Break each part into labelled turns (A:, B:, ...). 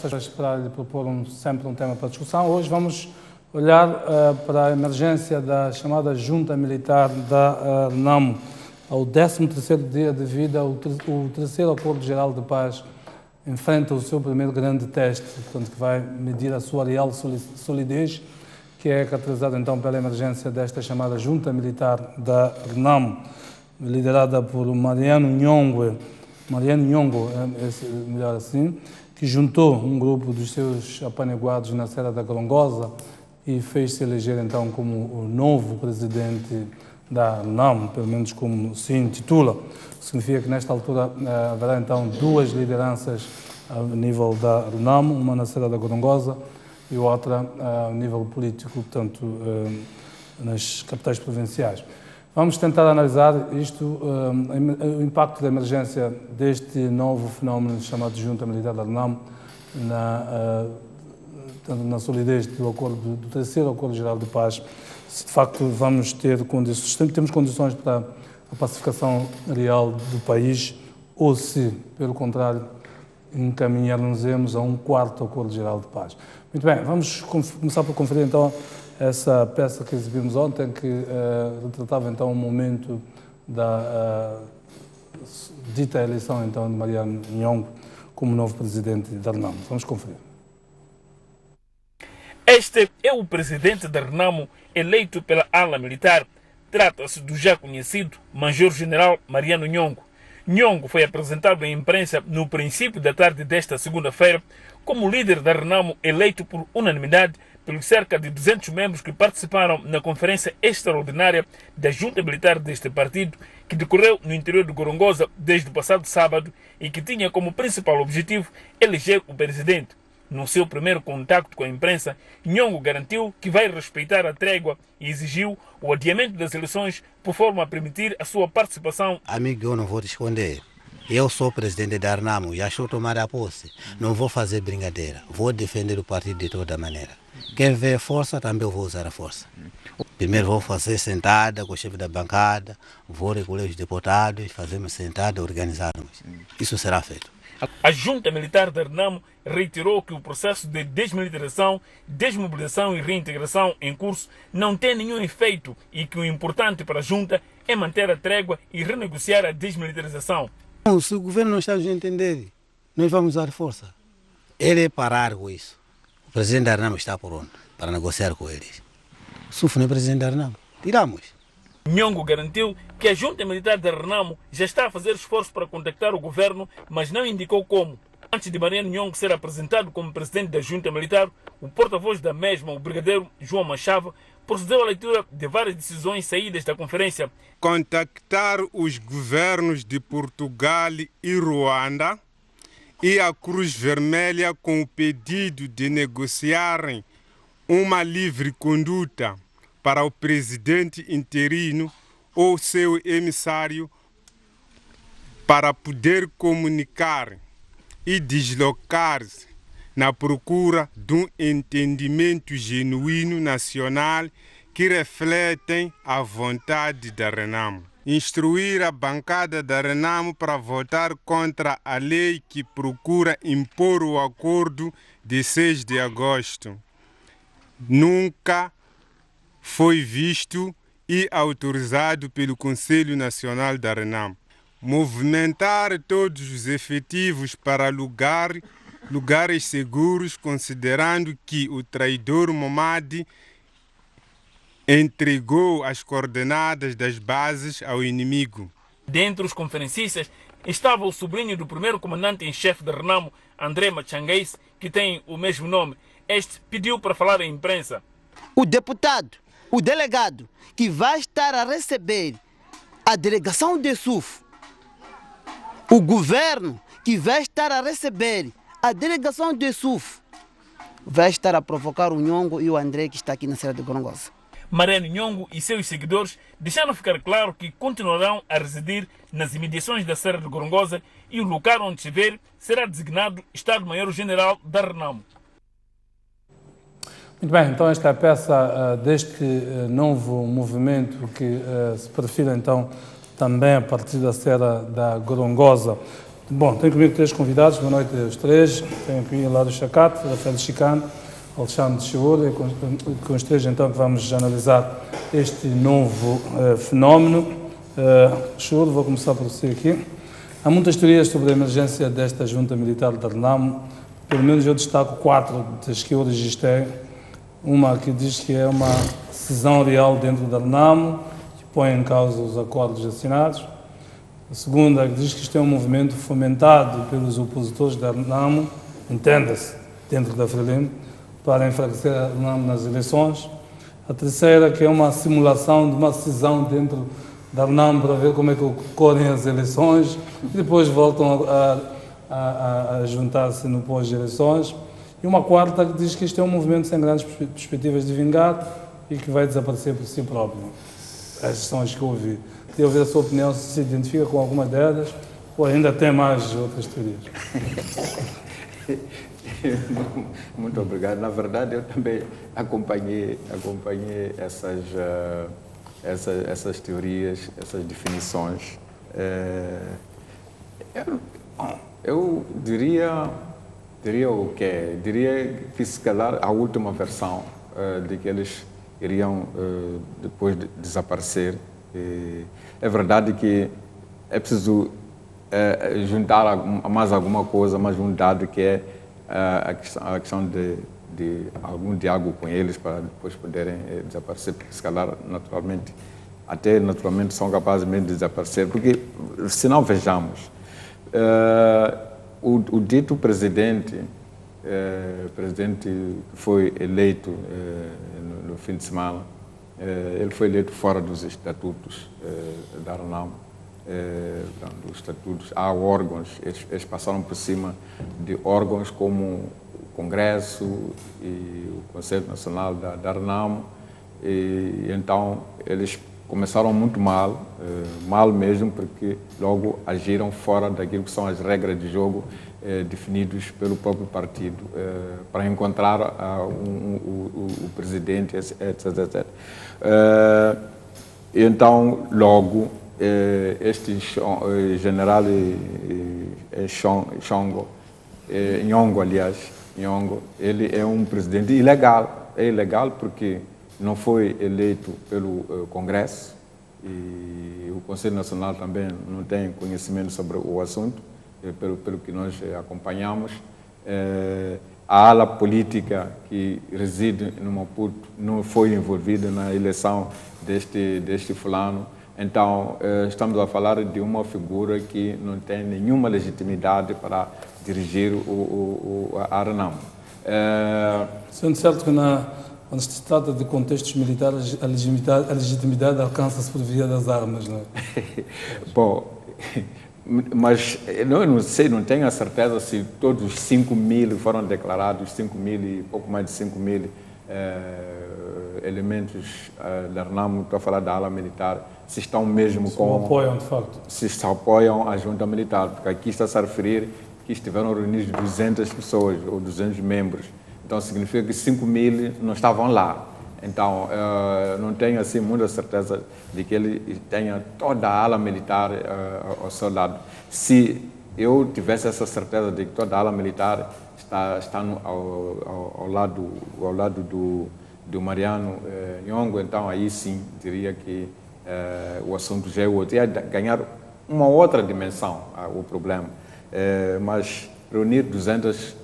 A: Para lhe propor sempre um tema para discussão. Hoje vamos olhar para a emergência da chamada Junta Militar da RENAMO. Ao 13º dia de vida, o terceiro Acordo Geral de Paz enfrenta o seu primeiro grande teste, portanto, que vai medir a sua real solidez, que é caracterizada então pela emergência desta chamada Junta Militar da RENAMO, liderada por Mariano Nhongwe, melhor assim, que juntou um grupo dos seus apaneguados na Serra da Gorongosa e fez-se eleger então como o novo presidente da RENAMO, pelo menos como se intitula. Significa que nesta altura haverá então duas lideranças a nível da RENAMO, uma na Serra da Gorongosa e outra a nível político, portanto, nas capitais provinciais. Vamos tentar analisar isto, o impacto da emergência deste novo fenómeno chamado Junta Militar da RENAMO na solidez do terceiro Acordo Geral de Paz, se de facto vamos ter condições, temos condições para a pacificação real do país ou se, pelo contrário, encaminhar-nos a um quarto Acordo Geral de Paz. Muito bem, vamos começar por conferir então essa peça que exibimos ontem, que retratava então o momento da dita eleição então de Mariano Nhongwe como novo presidente da RENAMO. Vamos conferir.
B: Este é o presidente da RENAMO eleito pela ala militar. Trata-se do já conhecido Major-General Mariano Nhongwe. Nhongwe foi apresentado à imprensa no princípio da tarde desta segunda-feira como líder da RENAMO eleito por unanimidade pelos cerca de 200 membros que participaram na conferência extraordinária da Junta Militar deste partido, que decorreu no interior de Gorongosa desde o passado sábado e que tinha como principal objetivo eleger o presidente. No seu primeiro contacto com a imprensa, Nhongwe garantiu que vai respeitar a trégua e exigiu o adiamento das eleições por forma a permitir a sua participação.
C: Amigo, eu não vou te esconder. Eu sou presidente da RENAMO, já estou tomando a posse. Não vou fazer brincadeira. Vou defender o partido de toda maneira. Quem vê força, também eu vou usar a força. Primeiro vou fazer sentada com o chefe da bancada, vou recolher os deputados, fazermos sentada, organizarmos. Isso será feito.
B: A Junta Militar da RENAMO reiterou que o processo de desmilitarização, desmobilização e reintegração em curso não tem nenhum efeito e que o importante para a Junta é manter a trégua e renegociar a desmilitarização.
C: Se o governo não está a entender, nós vamos usar força. Ele é parar com isso. O presidente da RENAMO está por onde? Para negociar com eles. Se não é presidente da RENAMO, tiramos.
B: Nhongwe garantiu que a Junta Militar da RENAMO já está a fazer esforço para contactar o governo, mas não indicou como. Antes de Mariano Nhongwe ser apresentado como presidente da Junta Militar, o porta-voz da mesma, o brigadeiro João Machava, procedeu à leitura de várias decisões saídas da conferência.
D: Contactar os governos de Portugal e Ruanda e a Cruz Vermelha com o pedido de negociarem uma livre conduta para o presidente interino ou seu emissário para poder comunicar e deslocar-se na procura de um entendimento genuíno nacional que refletem a vontade da RENAMO. Instruir a bancada da RENAMO para votar contra a lei que procura impor o acordo de 6 de agosto. Nunca foi visto e autorizado pelo Conselho Nacional da RENAMO. Movimentar todos os efetivos para lugares seguros, considerando que o traidor Momadi entregou as coordenadas das bases ao inimigo.
B: Dentre os conferencistas estava o sobrinho do primeiro comandante-em-chefe da RENAMO, André Machangueis, que tem o mesmo nome. Este pediu para falar à imprensa.
E: O deputado, o delegado, que vai estar a receber a delegação de SUF, o governo que vai estar a receber a delegação de SUF, vai estar a provocar o Nhongwe e o André, que está aqui na Serra de Gorongosa.
B: Mariano Nhongwe e seus seguidores deixaram ficar claro que continuarão a residir nas imediações da Serra de Gorongosa e o local onde estiver será designado Estado-Maior-General da RENAMO.
A: Muito bem, então esta é a peça deste novo movimento que se perfila então também a partir da Serra da Gorongosa. Bom, tenho comigo 3 convidados, boa noite aos 3. Tenho aqui lá do Chacate, Rafael Chicano, Alexandre Chiura, e com os 3 então que vamos analisar este novo fenómeno. Chiura, vou começar por você aqui. Há muitas teorias sobre a emergência desta junta militar de Renamo. Pelo menos eu destaco 4 das que eu registrei. Uma que diz que é uma cisão real dentro da Renamo, que põe em causa os acordos assinados. A segunda que diz que isto é um movimento fomentado pelos opositores da Renamo, entenda-se, dentro da Frelimo, para enfraquecer a Renamo nas eleições. A terceira que é uma simulação de uma cisão dentro da Renamo para ver como é que ocorrem as eleições e depois voltam a juntar-se no pós-eleições. E uma quarta que diz que isto é um movimento sem grandes perspectivas de vingar e que vai desaparecer por si próprio. Essas são as que eu ouvi. Queria ouvir a sua opinião, se identifica com alguma delas ou ainda tem mais outras teorias.
F: Muito obrigado. Na verdade, eu também acompanhei essas teorias, essas definições. Eu diria o quê? Diria que se calhar a última versão de que eles iriam depois desaparecer. É verdade que é preciso juntar mais alguma coisa, mais um dado que é a questão de algum diálogo com eles para depois poderem desaparecer, porque se calhar naturalmente são capazes mesmo de desaparecer, porque se não vejamos, o dito presidente que foi eleito no fim de semana, ele foi eleito fora dos estatutos da Renamo. Dos estatutos, há órgãos, eles passaram por cima de órgãos como o Congresso e o Conselho Nacional da Renamo, e então eles começaram muito mal mesmo, porque logo agiram fora daquilo que são as regras de jogo definidos pelo próprio partido, para encontrar o presidente, etc. Então, logo, este general Nyong'o, ele é um presidente ilegal. É ilegal porque não foi eleito pelo Congresso e o Conselho Nacional também não tem conhecimento sobre o assunto, pelo que nós acompanhamos. A ala política que reside no Maputo não foi envolvida na eleição deste fulano. Então, estamos a falar de uma figura que não tem nenhuma legitimidade para dirigir a Renamo.
A: Sendo certo que quando se trata de contextos militares, a legitimidade alcança-se por via das armas, não é?
F: Bom, mas eu não sei, não tenho a certeza se todos os 5.000 foram declarados, 5.000 e pouco mais de 5.000 elementos da Renamo, estou a falar da ala militar, se estão mesmo
A: apoiam, de facto.
F: Se apoiam a junta militar, porque aqui está-se a referir que estiveram reunidos 200 pessoas ou 200 membros. Então significa que 5.000 não estavam lá. Então não tenho assim muita certeza de que ele tenha toda a ala militar ao seu lado. Se eu tivesse essa certeza de que toda a ala militar está ao lado do Mariano Nyong'o, então aí sim diria que o assunto já é outro, ia ganhar uma outra dimensão o problema. Mas reunir 200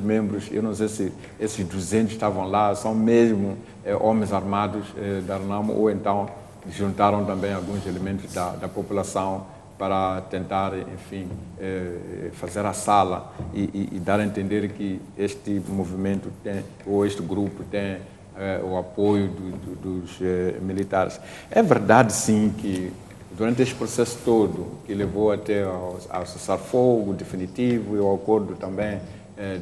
F: membros, eu não sei se esses 200 estavam lá, são mesmo homens armados da Renamo, ou então juntaram também alguns elementos da população para tentar, enfim, fazer a sala e dar a entender que este movimento tem, ou este grupo tem o apoio dos militares. É verdade, sim, que durante este processo todo, que levou até ao cessar-fogo definitivo e ao acordo também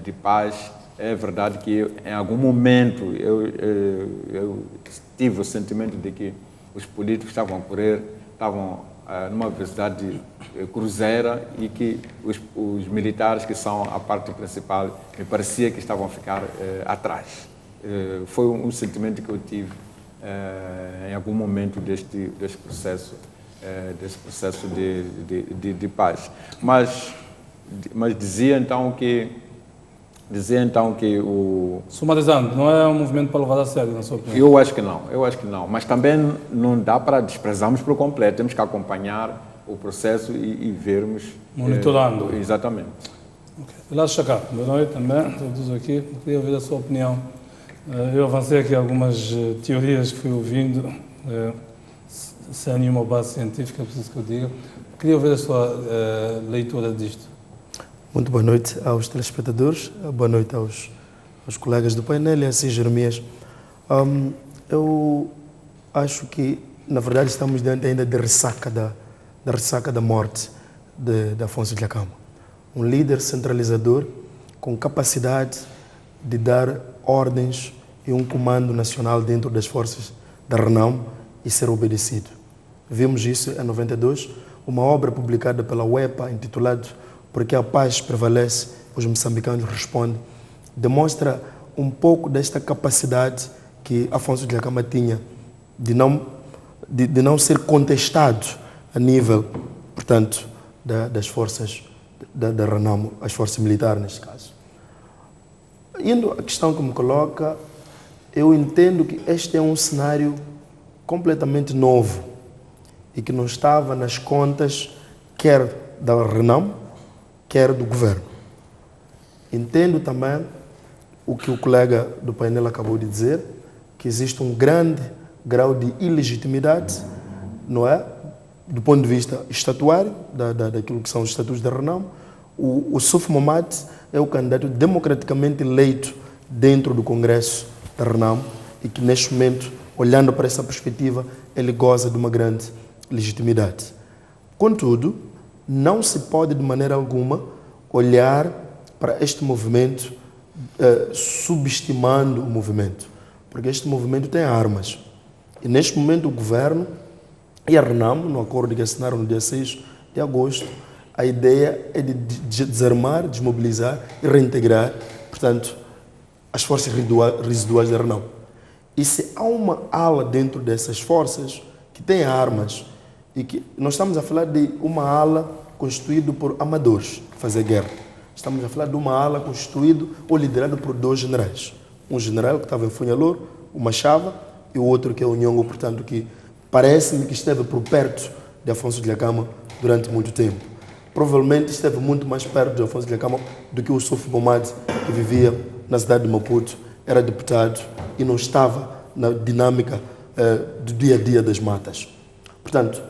F: de paz, é verdade que em algum momento eu tive o sentimento de que os políticos estavam numa velocidade cruzeira e que os militares, que são a parte principal, me parecia que estavam a ficar atrás. Foi um sentimento que eu tive em algum momento deste processo de paz. Mas Mas dizia então que o...
A: Sumarizando, não é um movimento para levar a sério, na sua opinião?
F: Eu acho que não. Mas também não dá para desprezarmos por completo. Temos que acompanhar o processo e vermos...
A: Monitorando.
F: Exatamente.
A: Okay. Vilas Chacá, boa noite também, todos aqui. Eu queria ouvir a sua opinião. Eu avancei aqui algumas teorias que fui ouvindo, sem nenhuma base científica, preciso que eu diga. Queria ouvir a sua leitura disto.
G: Muito boa noite aos telespectadores, boa noite aos colegas do painel e assim, Jeremias. Eu acho que, na verdade, estamos diante ainda da ressaca da morte de Afonso Dhlakama. Um líder centralizador com capacidade de dar ordens e um comando nacional dentro das forças da Renamo e ser obedecido. Vimos isso em 92, uma obra publicada pela UEPA intitulada Porque a Paz Prevalece, os moçambicanos respondem, demonstra um pouco desta capacidade que Afonso Dhlakama tinha de não ser contestado a nível, portanto, das forças da Renamo, as forças militares neste caso. Indo à questão que me coloca, eu entendo que este é um cenário completamente novo e que não estava nas contas quer da Renamo, quer do governo. Entendo também o que o colega do painel acabou de dizer, que existe um grande grau de ilegitimidade, não é? Do ponto de vista estatuário, daquilo que são os estatutos da Renamo. O Suf Momad é o candidato democraticamente eleito dentro do Congresso da Renamo e que, neste momento, olhando para essa perspectiva, ele goza de uma grande legitimidade. Contudo, não se pode, de maneira alguma, olhar para este movimento subestimando o movimento, porque este movimento tem armas. E, neste momento, o governo e a Renamo, no acordo que assinaram no dia 6 de agosto, a ideia é de desarmar, desmobilizar e reintegrar, portanto, as forças residuais da Renamo. E se há uma ala dentro dessas forças que tem armas, e que nós estamos a falar de uma ala constituída por amadores que fazem guerra. Estamos a falar de uma ala constituída ou liderada por dois generais. Um general que estava em Funhalor, o Machava, e o outro que é o Nhongo, portanto, que parece-me que esteve por perto de Afonso Dhlakama durante muito tempo. Provavelmente esteve muito mais perto de Afonso Dhlakama do que o Suf Momad, que vivia na cidade de Maputo, era deputado e não estava na dinâmica do dia a dia das matas. Portanto,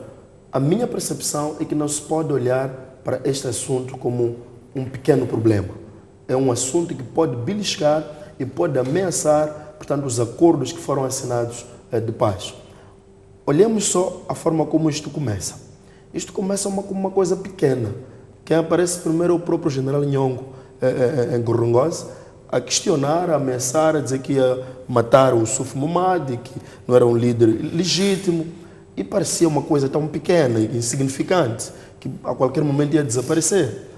G: a minha percepção é que não se pode olhar para este assunto como um pequeno problema. É um assunto que pode beliscar e pode ameaçar, portanto, os acordos que foram assinados de paz. Olhemos só a forma como isto começa. Isto começa como uma coisa pequena. Quem aparece primeiro é o próprio general Nhongo em Gorongosa, a questionar, a ameaçar, a dizer que ia matar o Suf Momad, que não era um líder legítimo, e parecia uma coisa tão pequena e insignificante, que a qualquer momento ia desaparecer.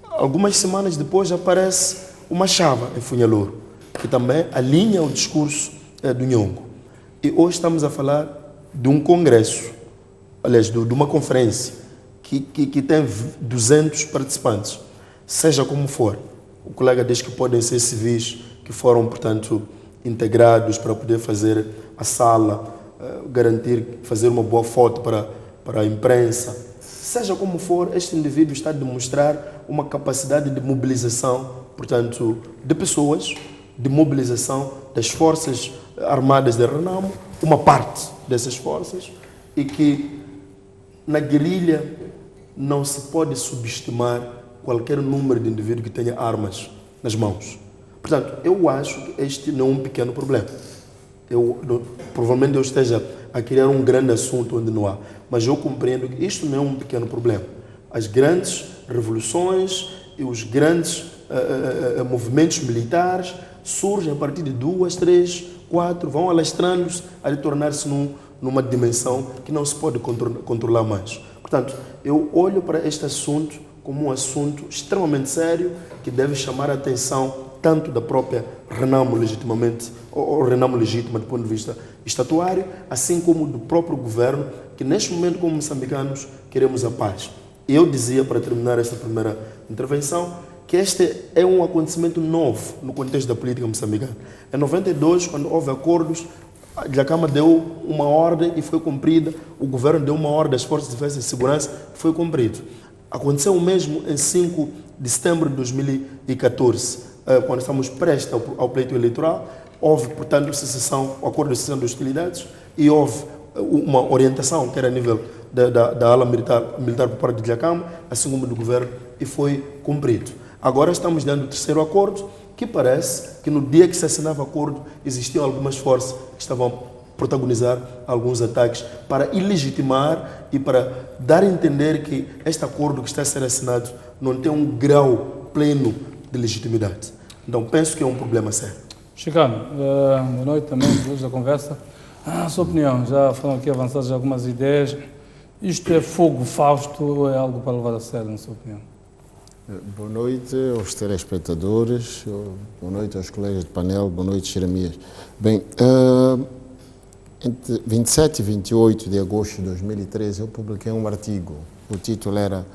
G: Algumas semanas depois aparece o Machava em Funhalor, que também alinha o discurso do Nhongo. E hoje estamos a falar de um congresso, aliás, de uma conferência, que tem 200 participantes, seja como for. O colega diz que podem ser civis que foram, portanto, integrados para poder fazer a sala, garantir, fazer uma boa foto para a imprensa. Seja como for, este indivíduo está a demonstrar uma capacidade de mobilização, portanto, de pessoas, de mobilização das forças armadas da Renamo, uma parte dessas forças, e que na guerrilha não se pode subestimar qualquer número de indivíduo que tenha armas nas mãos. Portanto, eu acho que este não é um pequeno problema. Provavelmente eu esteja a criar um grande assunto onde não há, mas eu compreendo que isto não é um pequeno problema. As grandes revoluções e os grandes movimentos militares surgem a partir de 2, 3, 4, vão alastrando-se a tornar-se numa dimensão que não se pode controlar mais. Portanto, eu olho para este assunto como um assunto extremamente sério que deve chamar a atenção tanto da própria Renamo legitimamente, ou Renamo legítima do ponto de vista estatuário, assim como do próprio governo, que neste momento, como moçambicanos, queremos a paz. Eu dizia, para terminar esta primeira intervenção, que este é um acontecimento novo no contexto da política moçambicana. Em 92, quando houve acordos, a Dhlakama deu uma ordem e foi cumprida, o governo deu uma ordem às forças de defesa e segurança e foi cumprido. Aconteceu o mesmo em 5 de setembro de 2014, quando estamos prestes ao pleito eleitoral. Houve, portanto, o acordo de cessação de hostilidades e houve uma orientação que era a nível da ala militar por parte de Dhlakama, assim como do governo, e foi cumprido. Agora estamos dando o terceiro acordo, que parece que no dia que se assinava o acordo existiam algumas forças que estavam a protagonizar alguns ataques para ilegitimar e para dar a entender que este acordo que está a ser assinado não tem um grau pleno de legitimidade. Então penso que é um problema sério.
A: Chicano, boa noite também, depois da conversa. A sua opinião, já foram aqui avançadas algumas ideias. Isto é fogo fausto ou é algo para levar a sério, na sua opinião?
H: Boa noite aos telespectadores, boa noite aos colegas de painel, boa noite, Jeremias. Bem, entre 27 e 28 de agosto de 2013 eu publiquei um artigo. O título era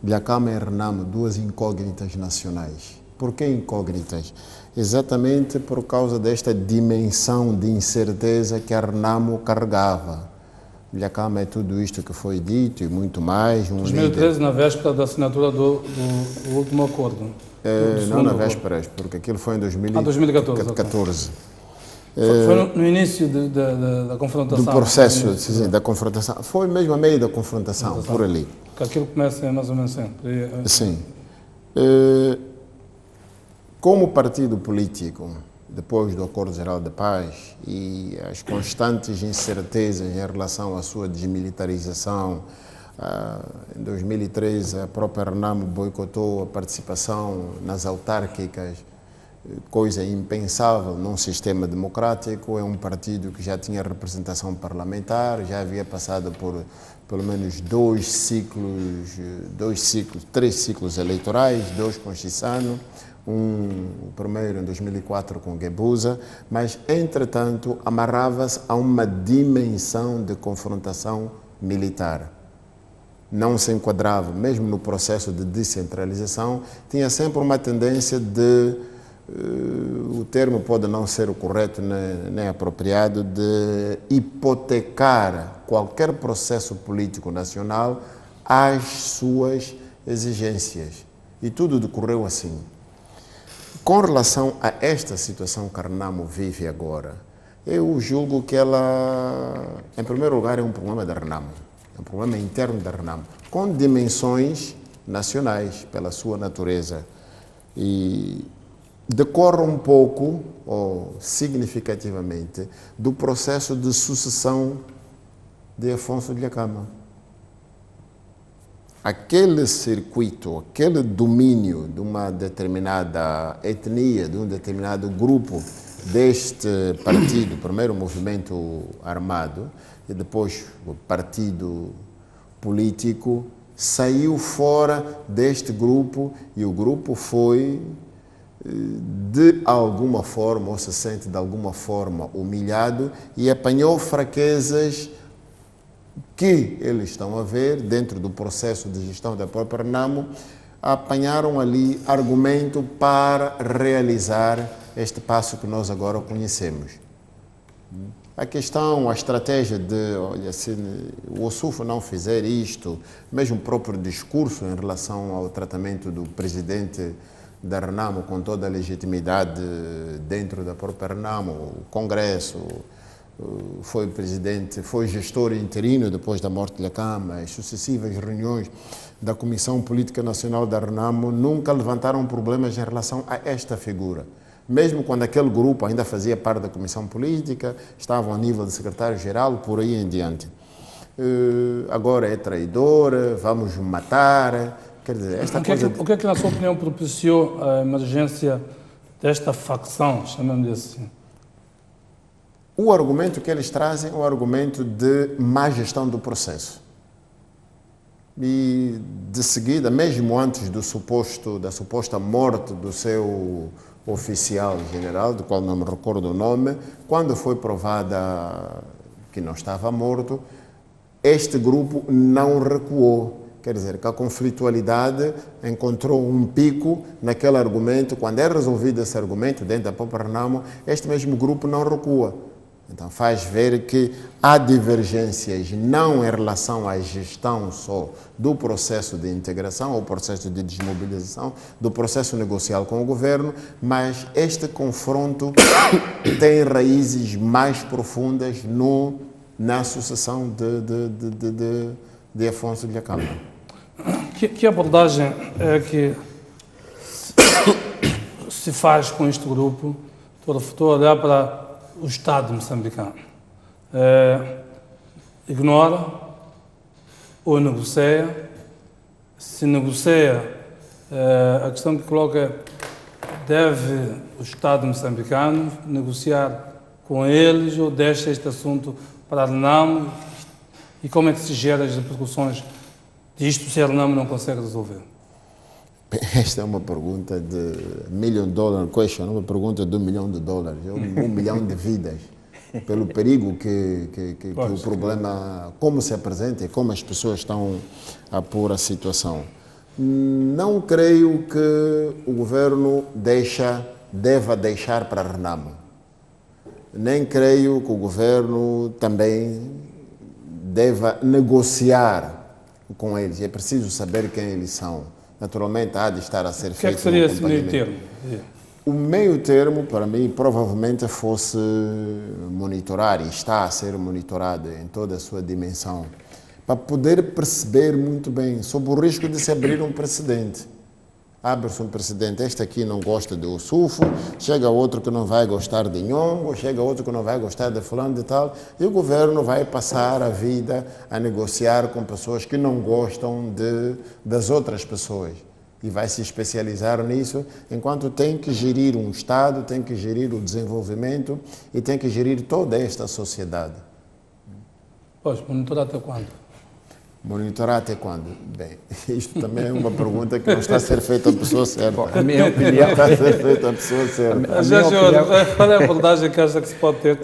H: Dhlakama e Renamo, duas incógnitas nacionais. Por que incógnitas? Exatamente por causa desta dimensão de incerteza que a Renamo carregava. Dhlakama é tudo isto que foi dito e muito mais.
A: 2013, na véspera da assinatura do último acordo.
H: Não na véspera, porque aquilo foi em 2014.
A: Foi no início da confrontação.
H: Do processo, sim, da confrontação. Foi mesmo a meio da confrontação, por ali.
A: Que aquilo começa mais ou menos sempre.
H: Sim. Como partido político, depois do Acordo Geral de Paz e as constantes incertezas em relação à sua desmilitarização, em 2013 a própria Renamo boicotou a participação nas autárquicas, coisa impensável num sistema democrático. É um partido que já tinha representação parlamentar, já havia passado por pelo menos três ciclos eleitorais, 2 com Chissano, o primeiro em 2004 com Guebuza, mas, entretanto, amarrava-se a uma dimensão de confrontação militar. Não se enquadrava, mesmo no processo de descentralização, tinha sempre uma tendência de, o termo pode não ser o correto nem apropriado, de hipotecar qualquer processo político nacional às suas exigências. E tudo decorreu assim. Com relação a esta situação que a Renamo vive agora, eu julgo que ela, em primeiro lugar, é um problema da Renamo, é um problema interno da Renamo, com dimensões nacionais pela sua natureza. E decorre um pouco, ou significativamente, do processo de sucessão de Afonso Dhlakama. Aquele circuito, aquele domínio de uma determinada etnia, de um determinado grupo deste partido, primeiro o movimento armado e depois o partido político, saiu fora deste grupo e o grupo foi, de alguma forma, ou se sente de alguma forma humilhado e apanhou fraquezas que eles estão a ver dentro do processo de gestão da própria Renamo, apanharam ali argumento para realizar este passo que nós agora conhecemos. A questão, a estratégia de, olha, se o Ossufo não fizer isto, mesmo o próprio discurso em relação ao tratamento do presidente da Renamo com toda a legitimidade dentro da própria Renamo, o Congresso, foi presidente, foi gestor interino depois da morte de Dhlakama, as sucessivas reuniões da Comissão Política Nacional da Renamo nunca levantaram problemas em relação a esta figura. Mesmo quando aquele grupo ainda fazia parte da Comissão Política, estavam a nível de secretário-geral, por aí em diante. Agora é traidor, vamos matar, quer dizer, esta coisa...
A: O que é que, na sua opinião, propiciou a emergência desta facção, chamamos assim?
H: O argumento que eles trazem é o argumento de má gestão do processo. E, de seguida, mesmo antes da suposta morte do seu oficial general, do qual não me recordo o nome, quando foi provada que não estava morto, este grupo não recuou. Quer dizer, que a conflitualidade encontrou um pico naquele argumento. Quando é resolvido esse argumento dentro da própria Renamo, este mesmo grupo não recua. Então faz ver que há divergências não em relação à gestão só do processo de integração ou processo de desmobilização, do processo negocial com o governo, mas este confronto tem raízes mais profundas na sucessão de Afonso de Acamba.
A: Que abordagem é que se faz com este grupo? Estou a olhar para o Estado moçambicano. Ignora ou negocia. Se negocia, a questão que coloca é: deve o Estado moçambicano negociar com eles ou deixa este assunto para a Renamo? E como é que se gera as repercussões disto se a Renamo não consegue resolver?
H: Esta é uma pergunta de $1 million question, uma pergunta de $1 milhão, $1 milhão de vidas, pelo perigo que o problema, como se apresenta e como as pessoas estão a pôr a situação. Não creio que o governo deva deixar para a Renamo. Nem creio que o governo também deva negociar com eles. É preciso saber quem eles são. Naturalmente, há de estar a ser feito.
A: O que é que seria esse meio termo?
H: O meio termo, para mim, provavelmente fosse monitorar, e está a ser monitorado em toda a sua dimensão, para poder perceber muito bem, sob o risco de se abrir um precedente. Abre-se um precedente, este aqui não gosta de Ossufo, chega outro que não vai gostar de Nhongo, chega outro que não vai gostar de fulano de tal, e o governo vai passar a vida a negociar com pessoas que não gostam das outras pessoas. E vai se especializar nisso, enquanto tem que gerir um Estado, tem que gerir o desenvolvimento e tem que gerir toda esta sociedade.
A: Pois, monitorar até quando?
H: Monitorar até quando? Bem, isto também é uma pergunta que não está a ser feita à pessoa certa.
F: A minha opinião
H: está a ser feita à pessoa certa.
A: Qual é a abordagem que acha que se pode ter?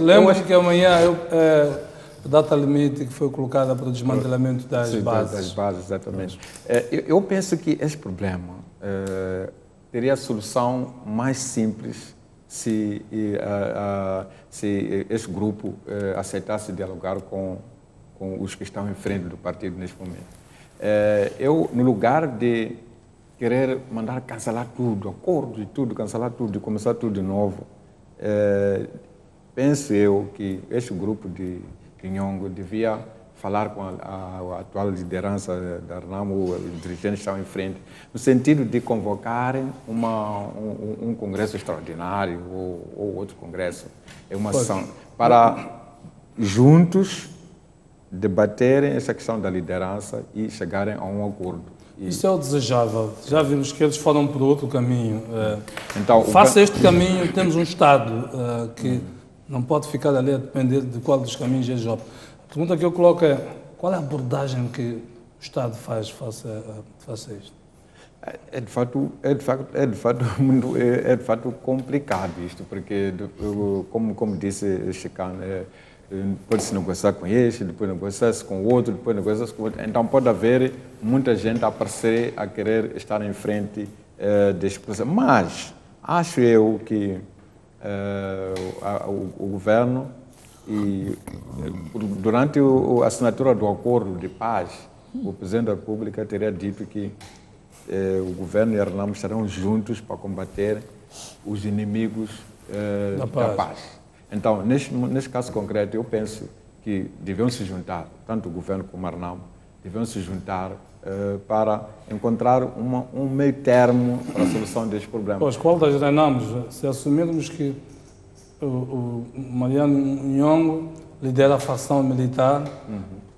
A: Lembro que amanhã a data limite que foi colocada para o desmantelamento das bases.
F: Das bases, exatamente. Eu penso que esse problema teria a solução mais simples se esse grupo aceitasse dialogar com os que estão em frente do partido neste momento. Eu, no lugar de querer mandar cancelar tudo, acordo e tudo, cancelar tudo e começar tudo de novo, penso eu que este grupo de Nhongo devia falar com a atual liderança da Renamo, os dirigentes que estão em frente, no sentido de convocarem um congresso extraordinário ou outro congresso, uma ação, para juntos debaterem essa questão da liderança e chegarem a um acordo.
A: Isso é o desejável. Já vimos que eles foram por outro caminho.
F: Então,
A: face a este caminho, temos um Estado que não pode ficar ali a depender de qual dos caminhos eles optam. A pergunta que eu coloco é: qual é a abordagem que o Estado faz face a isto?
F: É de fato complicado isto, porque, como disse Chicano, pode-se negociar com este, depois negociar-se com o outro, depois negociar-se com o outro. Então pode haver muita gente a aparecer, a querer estar em frente deste processo. Mas acho eu que o governo, durante a assinatura do acordo de paz, o Presidente da República teria dito que o governo e a Renamo estarão juntos para combater os inimigos da paz. Então, neste caso concreto, eu penso que deviam se juntar, tanto o governo como a Renamo, deviam se juntar para encontrar um meio termo para a solução deste problema.
A: Pois, qual das Renamos, se assumirmos que o Mariano Nhongo lidera a facção militar,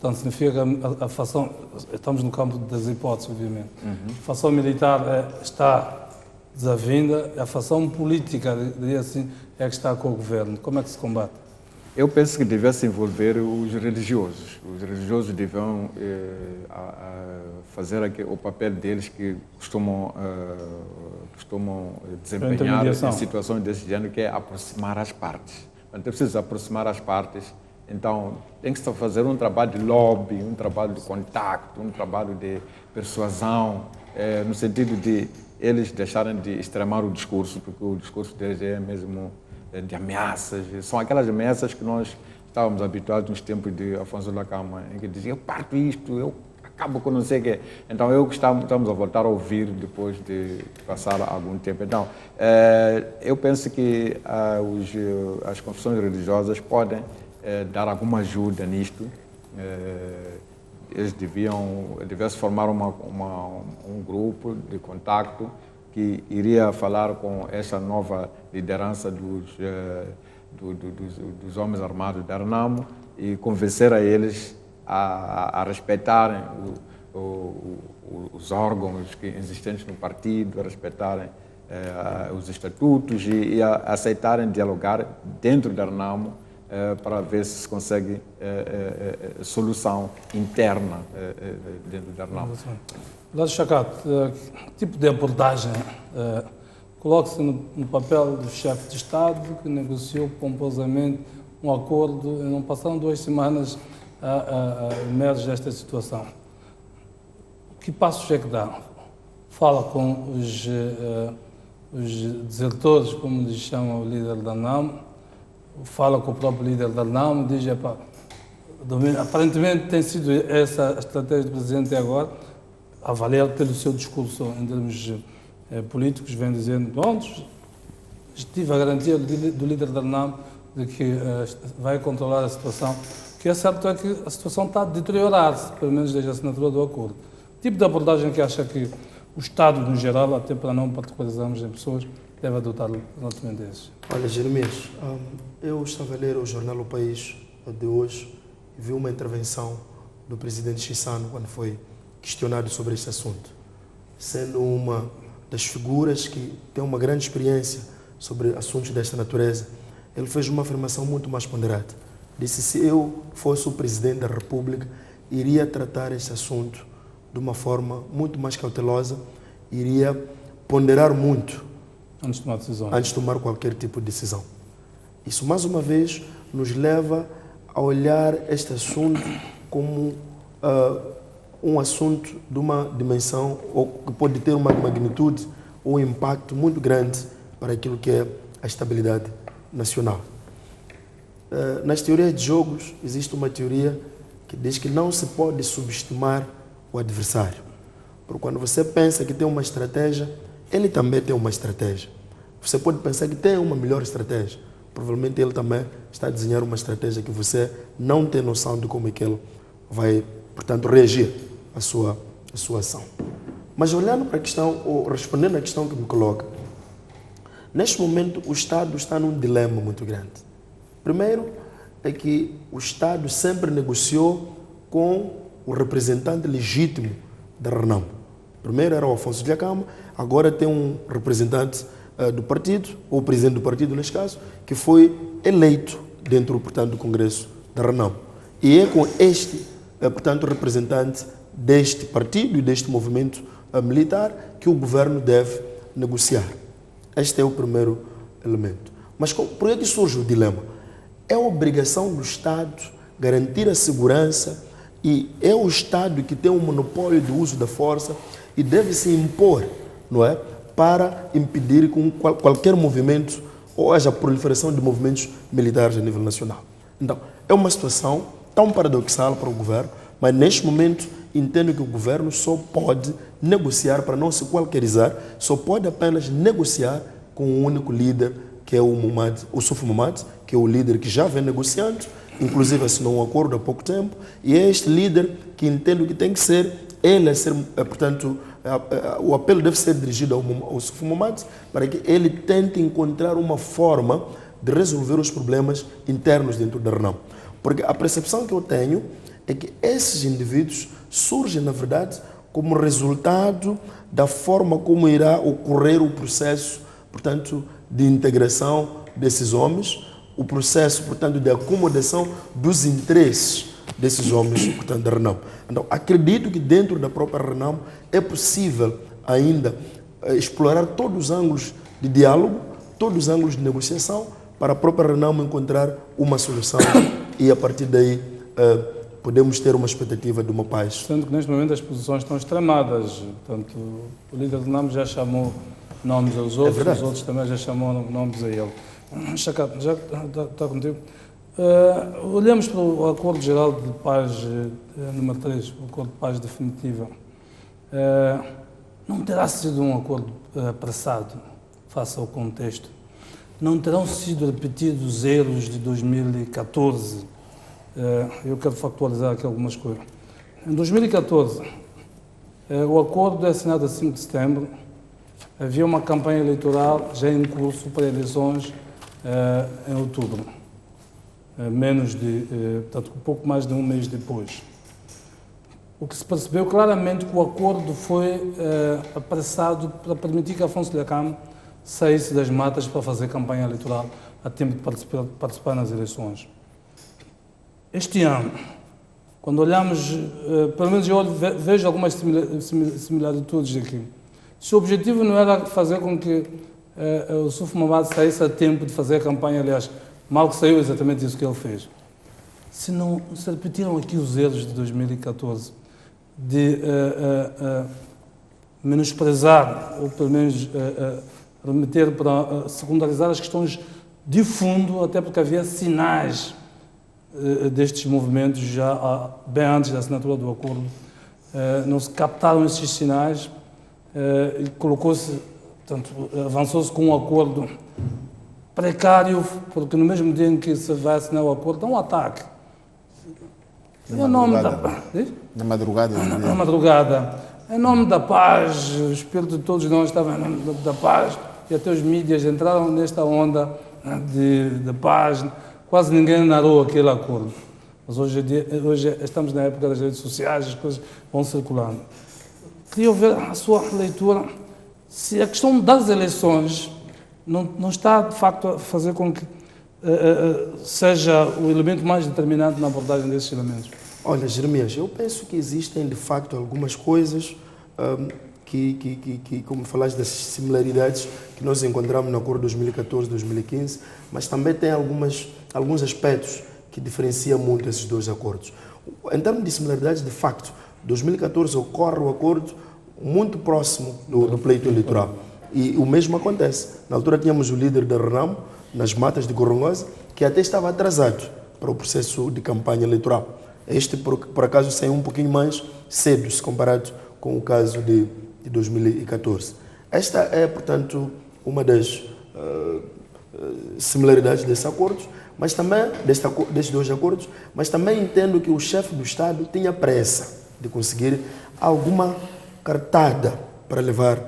A: portanto, significa que a facção, estamos no campo das hipóteses, obviamente, a facção militar está desavinda, a facção política, diria assim, é que está com o governo. Como é que se combate?
F: Eu penso que devia se envolver os religiosos. Os religiosos deviam fazer o papel deles que costumam desempenhar em situações desse género, que é aproximar as partes. Então, é preciso aproximar as partes Então, tem que se fazer um trabalho de lobby, um trabalho de contacto, um trabalho de persuasão, no sentido de eles deixarem de extremar o discurso, porque o discurso deles é mesmo de ameaças. São aquelas ameaças que nós estávamos habituados nos tempos de Afonso Dhlakama, em que dizia, eu parto isto, eu acabo com não sei o quê. Então, estamos a voltar a ouvir depois de passar algum tempo. Então, eu penso que as confissões religiosas podem dar alguma ajuda nisto. Eles devia-se formar um grupo de contacto que iria falar com essa nova liderança dos homens armados da Renamo e convencer a eles a respeitarem os órgãos existentes no partido, a respeitarem os estatutos e a aceitarem dialogar dentro da Renamo para ver se consegue solução interna dentro da Renamo.
A: Lado Chacate, que tipo de abordagem coloca-se no papel do chefe de Estado que negociou pomposamente um acordo e não passaram 2 semanas emerge esta situação? Que passos é que dá? Fala com os desertores, como lhes chama o líder da NAM, fala com o próprio líder da NAM, diz, aparentemente tem sido essa a estratégia do Presidente agora, avaliar pelo seu discurso em termos políticos, vem dizendo, pronto, tive a garantia do líder da NAM de que vai controlar a situação, que é certo é que a situação está a deteriorar-se, pelo menos desde a assinatura do acordo. Tipo de abordagem que acha que o Estado, no geral, até para não particularizarmos em pessoas, deve adotar relativamente a isso?
G: Olha, Jeremias, eu estava a ler o jornal O País de hoje e vi uma intervenção do presidente Chissano quando foi questionado sobre este assunto, sendo uma das figuras que tem uma grande experiência sobre assuntos desta natureza. Ele fez uma afirmação muito mais ponderada. Disse, se eu fosse o presidente da República, iria tratar este assunto de uma forma muito mais cautelosa, iria ponderar muito
A: antes de tomar decisão,
G: antes de tomar qualquer tipo de decisão. Isso, mais uma vez, nos leva a olhar este assunto como um assunto de uma dimensão, ou que pode ter uma magnitude ou um impacto muito grande para aquilo que é a estabilidade nacional. Nas teorias de jogos, existe uma teoria que diz que não se pode subestimar o adversário. Porque quando você pensa que tem uma estratégia, ele também tem uma estratégia. Você pode pensar que tem uma melhor estratégia. Provavelmente ele também está a desenhar uma estratégia que você não tem noção de como é que ele vai, portanto, reagir à sua ação. Mas olhando para a questão, ou respondendo à questão que me coloca, neste momento o Estado está num dilema muito grande. Primeiro é que o Estado sempre negociou com o representante legítimo da Renamo. Primeiro era o Afonso Dhlakama, agora tem um representante do partido, ou o presidente do partido neste caso, que foi eleito dentro, portanto, do Congresso da Renamo. E é com este, portanto, representante deste partido e deste movimento militar que o governo deve negociar. Este é o primeiro elemento. Mas por que surge o dilema? É obrigação do Estado garantir a segurança e é o Estado que tem o monopólio do uso da força e deve se impor, não é, para impedir com qualquer movimento ou haja proliferação de movimentos militares a nível nacional. Então, é uma situação tão paradoxal para o governo, mas neste momento entendo que o governo só pode negociar, para não se qualquerizar, só pode apenas negociar com um único líder, que é o Suf Mahamat, que é o líder que já vem negociando, inclusive assinou um acordo há pouco tempo, e é este líder que entendo que tem que ser, ele a ser, portanto, o apelo deve ser dirigido ao Suf Mahamat para que ele tente encontrar uma forma de resolver os problemas internos dentro da Renamo. Porque a percepção que eu tenho é que esses indivíduos surgem, na verdade, como resultado da forma como irá ocorrer o processo, portanto, de integração desses homens, o processo, portanto, de acomodação dos interesses desses homens, portanto, da Renamo. Então, acredito que dentro da própria Renamo é possível ainda explorar todos os ângulos de diálogo, todos os ângulos de negociação, para a própria Renamo encontrar uma solução e a partir daí podemos ter uma expectativa de uma paz.
A: Sendo que neste momento as posições estão extremadas, portanto, o líder do NAM já chamou nomes aos outros, os outros também já chamou nomes a ele. Já está contigo. Olhamos para o Acordo Geral de Paz número 3, o Acordo de Paz Definitiva. Não terá sido um acordo apressado, face ao contexto. Não terão sido repetidos os erros de 2014. Eu quero factualizar aqui algumas coisas. Em 2014, o acordo é assinado a 5 de setembro. Havia uma campanha eleitoral já em curso para eleições em outubro. Portanto, um pouco mais de um mês depois. O que se percebeu claramente que o acordo foi apressado para permitir que Afonso Dhlakama saísse das matas para fazer campanha eleitoral a tempo de participar nas eleições. Este ano, quando olhamos, pelo menos eu vejo algumas similaritudes aqui. Se o objetivo não era fazer com que o Suf Mahamat saísse a tempo de fazer a campanha, aliás, mal que saiu exatamente isso que ele fez. Se repetiram aqui os erros de 2014, de menosprezar, ou pelo menos remeter para secundarizar as questões de fundo, até porque havia sinais destes movimentos já bem antes da assinatura do acordo. Não se captaram esses sinais e avançou-se com um acordo precário, porque no mesmo dia em que se vai assinar o acordo, há um ataque.
H: Na madrugada.
A: Na madrugada. Em nome da paz, o espírito de todos nós estava em nome da paz, e até os mídias entraram nesta onda de paz. Quase ninguém narrou aquele acordo. Mas hoje estamos na época das redes sociais, as coisas vão circulando. Queria ouvir a sua leitura, se a questão das eleições não está, de facto, a fazer com que seja o elemento mais determinante na abordagem desses elementos.
G: Olha, Jeremias, eu penso que existem, de facto, algumas coisas que, como falaste das similaridades que nós encontramos no acordo 2014-2015, mas também tem alguns aspectos que diferenciam muito esses dois acordos. Em termos de similaridades, de facto, 2014 ocorre o acordo muito próximo do pleito eleitoral. E o mesmo acontece. Na altura tínhamos o líder da Renamo, nas matas de Gorongosa, que até estava atrasado para o processo de campanha eleitoral. Este, por acaso, saiu um pouquinho mais cedo, se comparado com o caso de 2014. Esta é, portanto, uma das similaridades desses acordos, mas também, destes dois acordos, mas também entendo que o chefe do Estado tinha pressa de conseguir alguma cartada para levar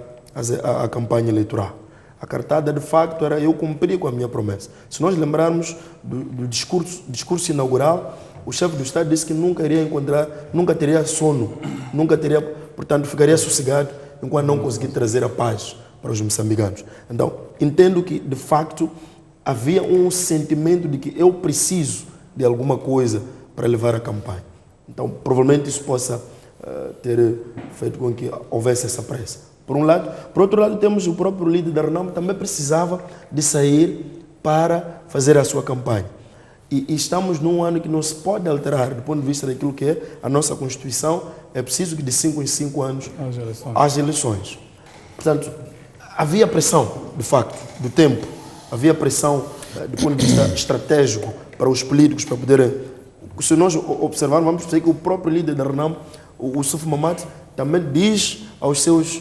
G: a campanha eleitoral. A cartada, de facto, era eu cumprir com a minha promessa. Se nós lembrarmos do discurso inaugural, o chefe do Estado disse que nunca teria sono, portanto, ficaria sossegado enquanto não conseguir trazer a paz para os moçambicanos. Então, entendo que, de facto, havia um sentimento de que eu preciso de alguma coisa para levar a campanha. Então, provavelmente isso possa ter feito com que houvesse essa pressa. Por um lado. Por outro lado, temos o próprio líder da Renamo, também precisava de sair para fazer a sua campanha. E estamos num ano que não se pode alterar do ponto de vista daquilo que é a nossa Constituição. É preciso que de 5 em 5 anos haja eleições. Portanto, havia pressão, de facto, do tempo. Havia pressão do ponto de vista estratégico para os políticos, para poderem... Se nós observarmos, vamos perceber que o próprio líder da Renamo, o Suf Mahamat, também diz aos seus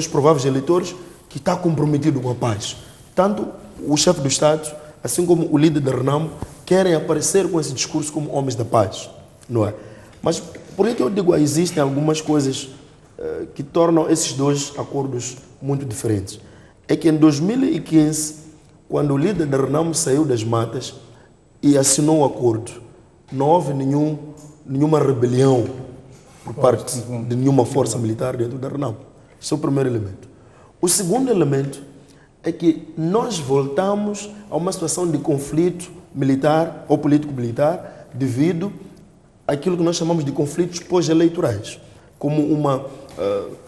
G: prováveis eleitores que está comprometido com a paz. Tanto o chefe do Estado, assim como o líder da Renamo, querem aparecer com esse discurso como homens da paz, não é? Mas por que eu digo que existem algumas coisas que tornam esses dois acordos muito diferentes? É que em 2015, quando o líder da Renamo saiu das matas e assinou o acordo, não houve nenhuma rebelião por parte de nenhuma força militar dentro da Renamo. Esse é o primeiro elemento. O segundo elemento é que nós voltamos a uma situação de conflito militar ou político-militar devido àquilo que nós chamamos de conflitos pós-eleitorais, como uma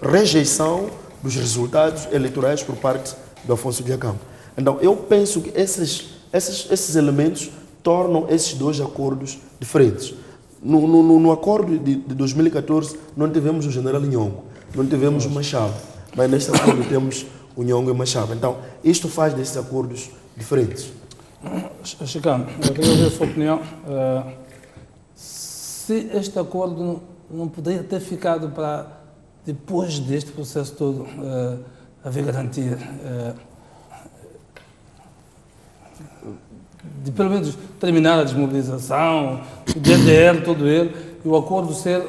G: rejeição dos resultados eleitorais por parte do Afonso Dhlakama. Então, eu penso que esses elementos tornam esses dois acordos diferentes. No acordo de 2014 não tivemos o general Nhongo, não tivemos o Machado, mas neste acordo temos o Nhongo e o Machado. Então, isto faz desses acordos diferentes.
A: Chicano, eu queria ouvir a sua opinião. Se este acordo não poderia ter ficado para, depois deste processo todo, haver garantia de pelo menos terminar a desmobilização, o DDR, todo ele, e o acordo ser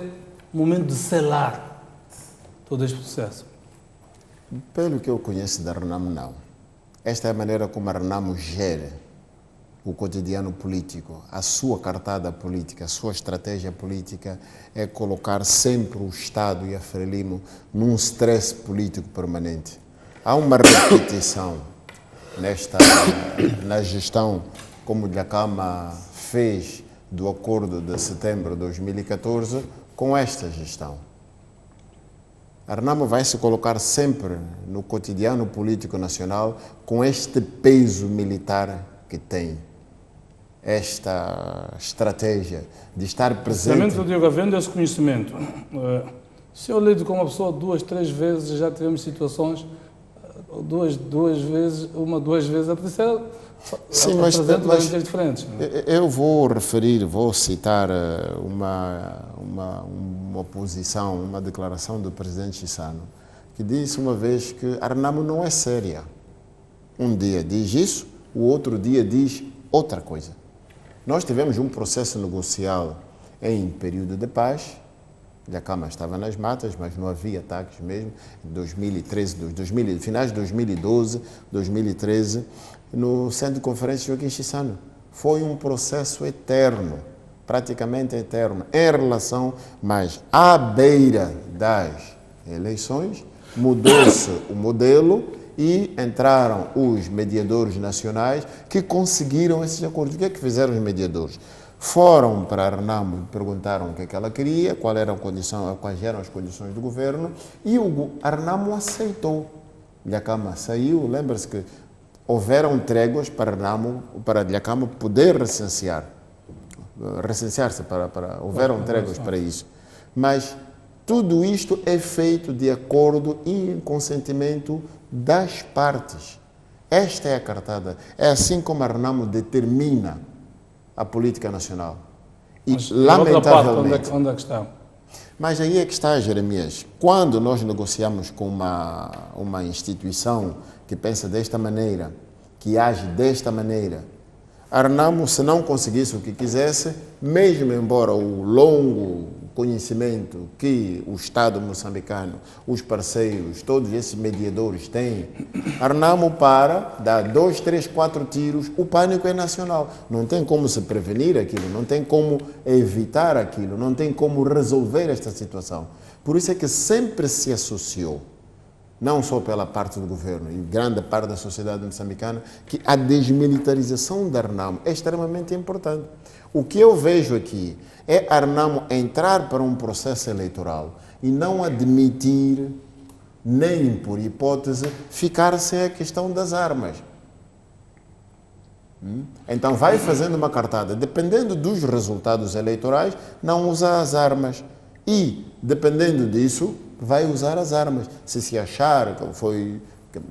A: o momento de selar todo este processo?
H: Pelo que eu conheço da Renamo, não. Esta é a maneira como a Renamo gera o cotidiano político, a sua cartada política, a sua estratégia política é colocar sempre o Estado e a Frelimo num stress político permanente. Há uma repetição na gestão, como o Dhlakama fez do acordo de setembro de 2014 com esta gestão. A Renamo vai se colocar sempre no cotidiano político nacional com este peso militar que tem. Esta estratégia de estar presente.
A: Precisamente, o Diogo, havendo esse conhecimento, se eu lido com uma pessoa 2, 3 vezes, já tivemos situações, duas vezes, a terceira,
H: sim, mas
A: diferentes.
H: Eu vou citar uma posição, uma declaração do presidente Chissano, que disse uma vez que a Renamo não é séria. Um dia diz isso, o outro dia diz outra coisa. Nós tivemos um processo negocial em período de paz, Dhlakama estava nas matas, mas não havia ataques mesmo, em 2013, finais de 2012, 2013, no Centro de Conferência Joaquim Chissano. Foi um processo eterno, praticamente eterno, em relação, mas à beira das eleições, mudou-se o modelo e entraram os mediadores nacionais que conseguiram esses acordos. O que é que fizeram os mediadores? Foram para a Renamo e perguntaram o que é que ela queria, quais eram as condições do governo, e a Renamo aceitou. Dhlakama saiu, lembra-se que houveram tréguas para Dhlakama poder recensear-se, houveram tréguas para isso. Mas tudo isto é feito de acordo e em consentimento das partes. Esta é a cartada. É assim como a Renamo determina a política nacional. E,
A: mas,
H: lamentavelmente...
A: Onde é que está?
H: Mas aí é que está, Jeremias. Quando nós negociamos com uma instituição que pensa desta maneira, que age desta maneira, a Renamo, se não conseguisse o que quisesse, mesmo embora o longo conhecimento que o Estado moçambicano, os parceiros, todos esses mediadores têm, a Renamo dá 2, 3, 4 tiros, o pânico é nacional. Não tem como se prevenir aquilo, não tem como evitar aquilo, não tem como resolver esta situação. Por isso é que sempre se associou, não só pela parte do governo e grande parte da sociedade moçambicana, que a desmilitarização da Renamo é extremamente importante. O que eu vejo aqui é a Renamo entrar para um processo eleitoral e não admitir, nem por hipótese, ficar sem a questão das armas. Então vai fazendo uma cartada, dependendo dos resultados eleitorais, não usa as armas. E, dependendo disso, vai usar as armas. Se achar que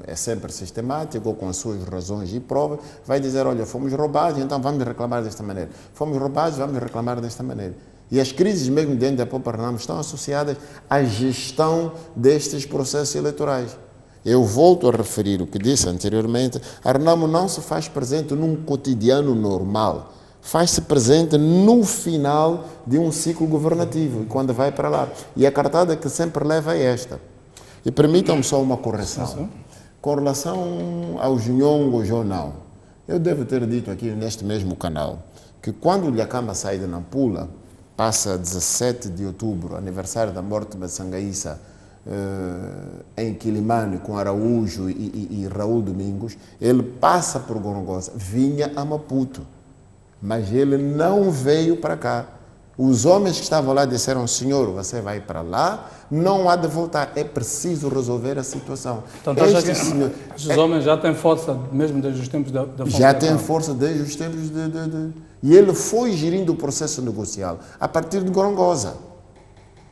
H: é sempre sistemático, ou com as suas razões e provas, vai dizer, olha, fomos roubados, então vamos reclamar desta maneira. Fomos roubados, vamos reclamar desta maneira. E as crises mesmo dentro da própria Renamo estão associadas à gestão destes processos eleitorais. Eu volto a referir o que disse anteriormente, a Renamo não se faz presente num cotidiano normal, faz-se presente no final de um ciclo governativo, quando vai para lá. E a cartada que sempre leva é esta. E permitam-me só uma correção. Com relação aos Nhongos ou não, eu devo ter dito aqui neste mesmo canal que quando o Dhlakama sai de Nampula, passa 17 de outubro, aniversário da morte de Sangaíça, em Quilimane, com Araújo e Raul Domingos, ele passa por Gorongosa, vinha a Maputo, mas ele não veio para cá. Os homens que estavam lá disseram, senhor, você vai para lá, não há de voltar, é preciso resolver a situação.
A: Portanto, esses homens já têm força, mesmo desde os tempos da
H: já têm força desde os tempos E ele foi gerindo o processo negocial a partir de Gorongosa.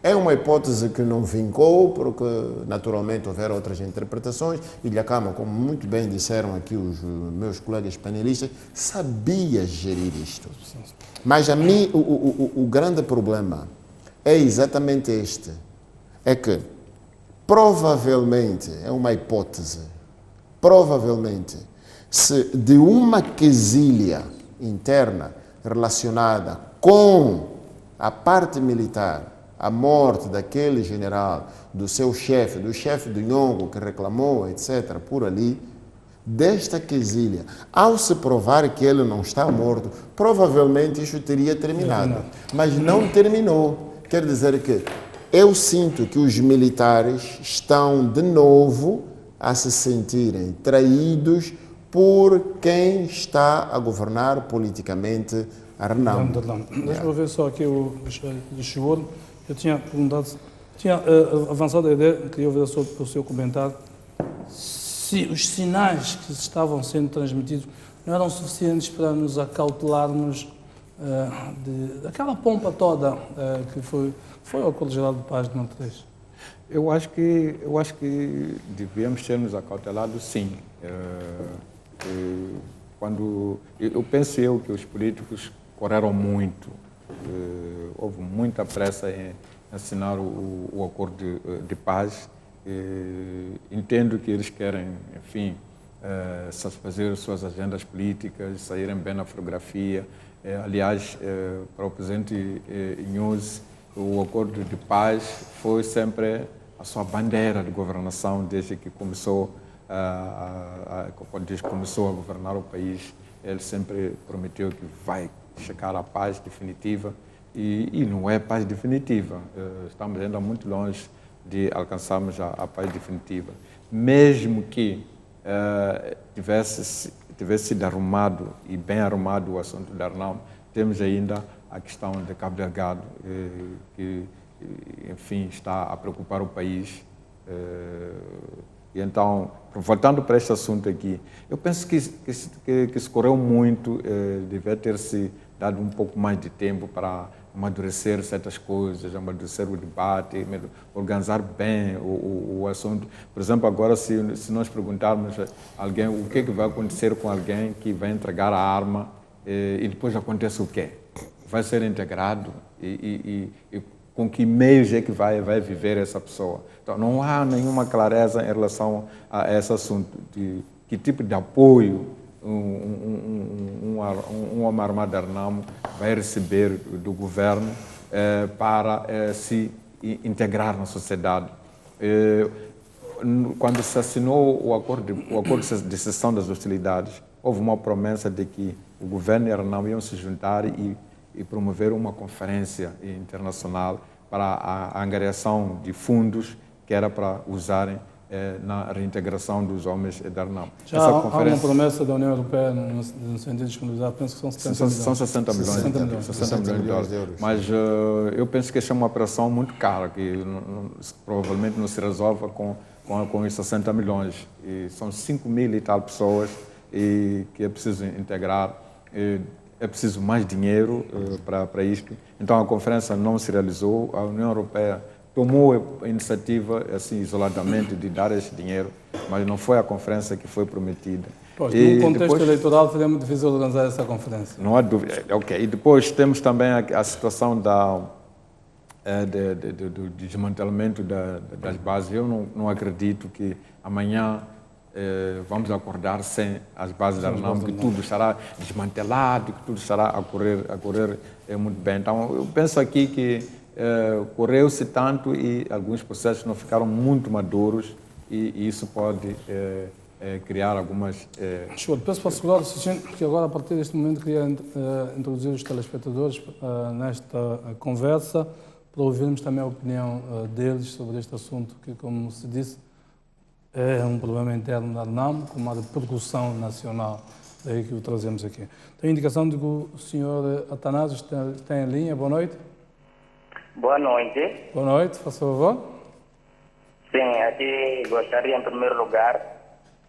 H: É uma hipótese que não vincou, porque naturalmente houveram outras interpretações. Ilha Cama, como muito bem disseram aqui os meus colegas panelistas, sabia gerir isto. Mas a mim o grande problema é exatamente este. É que provavelmente, é uma hipótese, provavelmente, se de uma quesilha interna relacionada com a parte militar, a morte daquele general, do seu chefe, do chefe do Nhongo que reclamou, etc., por ali, desta quesilha, ao se provar que ele não está morto, provavelmente isso teria terminado. Mas não terminou. Quer dizer que eu sinto que os militares estão de novo a se sentirem traídos por quem está a governar politicamente a Renamo.
A: Deixa-me ver só aqui o Chegou. Eu tinha perguntado, tinha avançado a ideia, queria ouvir o seu comentário, se os sinais que estavam sendo transmitidos não eram suficientes para nos acautelarmos daquela pompa toda que foi ao Acordo Geral de Paz de Monterrey.
F: Eu acho que devíamos ter nos acautelado, sim. Quando eu penso que os políticos correram muito, houve muita pressa em assinar o acordo de paz. Entendo que eles querem, enfim, satisfazer suas agendas políticas, saírem bem na fotografia. Aliás, para o presidente Inhouse, o acordo de paz foi sempre a sua bandeira de governação desde que começou desde que começou a governar o país. Ele sempre prometeu que vai chegar à paz definitiva e não é paz definitiva. Estamos ainda muito longe de alcançarmos a paz definitiva. Mesmo que tivesse sido arrumado e bem arrumado o assunto da Renamo, temos ainda a questão de Cabo Delgado, que, enfim, está a preocupar o país. E então, voltando para este assunto aqui, eu penso que se correu muito, devia ter-se dado um pouco mais de tempo para amadurecer certas coisas, amadurecer o debate, organizar bem o assunto. Por exemplo, agora se nós perguntarmos a alguém o que vai acontecer com alguém que vai entregar a arma e depois acontece o quê? Vai ser integrado e com que meios é que vai viver essa pessoa? Então, não há nenhuma clareza em relação a esse assunto, de que tipo de apoio uma armada da Renamo vai receber do governo para se integrar na sociedade. Quando se assinou o acordo de cessão das hostilidades, houve uma promessa de que o governo e a Renamo iam se juntar e promover uma conferência internacional para a angariação de fundos que era para usarem na reintegração dos homens da Renamo.
A: Já há uma promessa da União Europeia no sentido de disponibilizar, penso que são 70 milhões.
F: São 60 milhões de euros. Mas eu penso que essa é uma operação muito cara, que provavelmente não se resolve com os 60 milhões. E são 5 mil e tal pessoas que é preciso integrar. É preciso mais dinheiro para isto. Então a conferência não se realizou. A União Europeia tomou a iniciativa, assim, isoladamente, de dar esse dinheiro, mas não foi a conferência que foi prometida.
A: Pois, num contexto eleitoral, seria muito difícil organizar essa conferência.
F: Não há dúvida. Ok. E depois temos também a situação do desmantelamento das bases. Eu não acredito que amanhã vamos acordar sem as bases da Renamo, que tudo estará desmantelado, que tudo estará a correr muito bem. Então, eu penso aqui que correu-se tanto e alguns processos não ficaram muito maduros e isso pode criar algumas...
A: Peço para segurar o raciocínio, porque agora, a partir deste momento, queria introduzir os telespectadores nesta conversa, para ouvirmos também a opinião deles sobre este assunto, que, como se disse, é um problema interno da Renamo, com uma repercussão nacional, daí que o trazemos aqui. Tenho indicação de que o senhor Atanásio tem em linha. Boa noite.
I: Boa noite.
A: Boa noite, faça favor.
I: Sim, aqui gostaria em primeiro lugar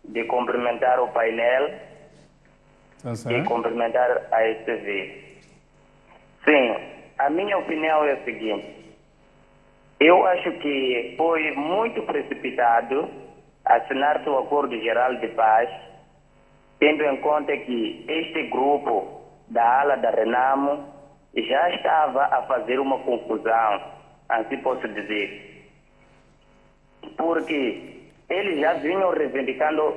I: de cumprimentar o painel e cumprimentar a STV. Sim, a minha opinião é a seguinte. Eu acho que foi muito precipitado assinar-se o Acordo Geral de Paz, tendo em conta que este grupo da ala da Renamo já estava a fazer uma confusão, assim posso dizer. Porque eles já vinham reivindicando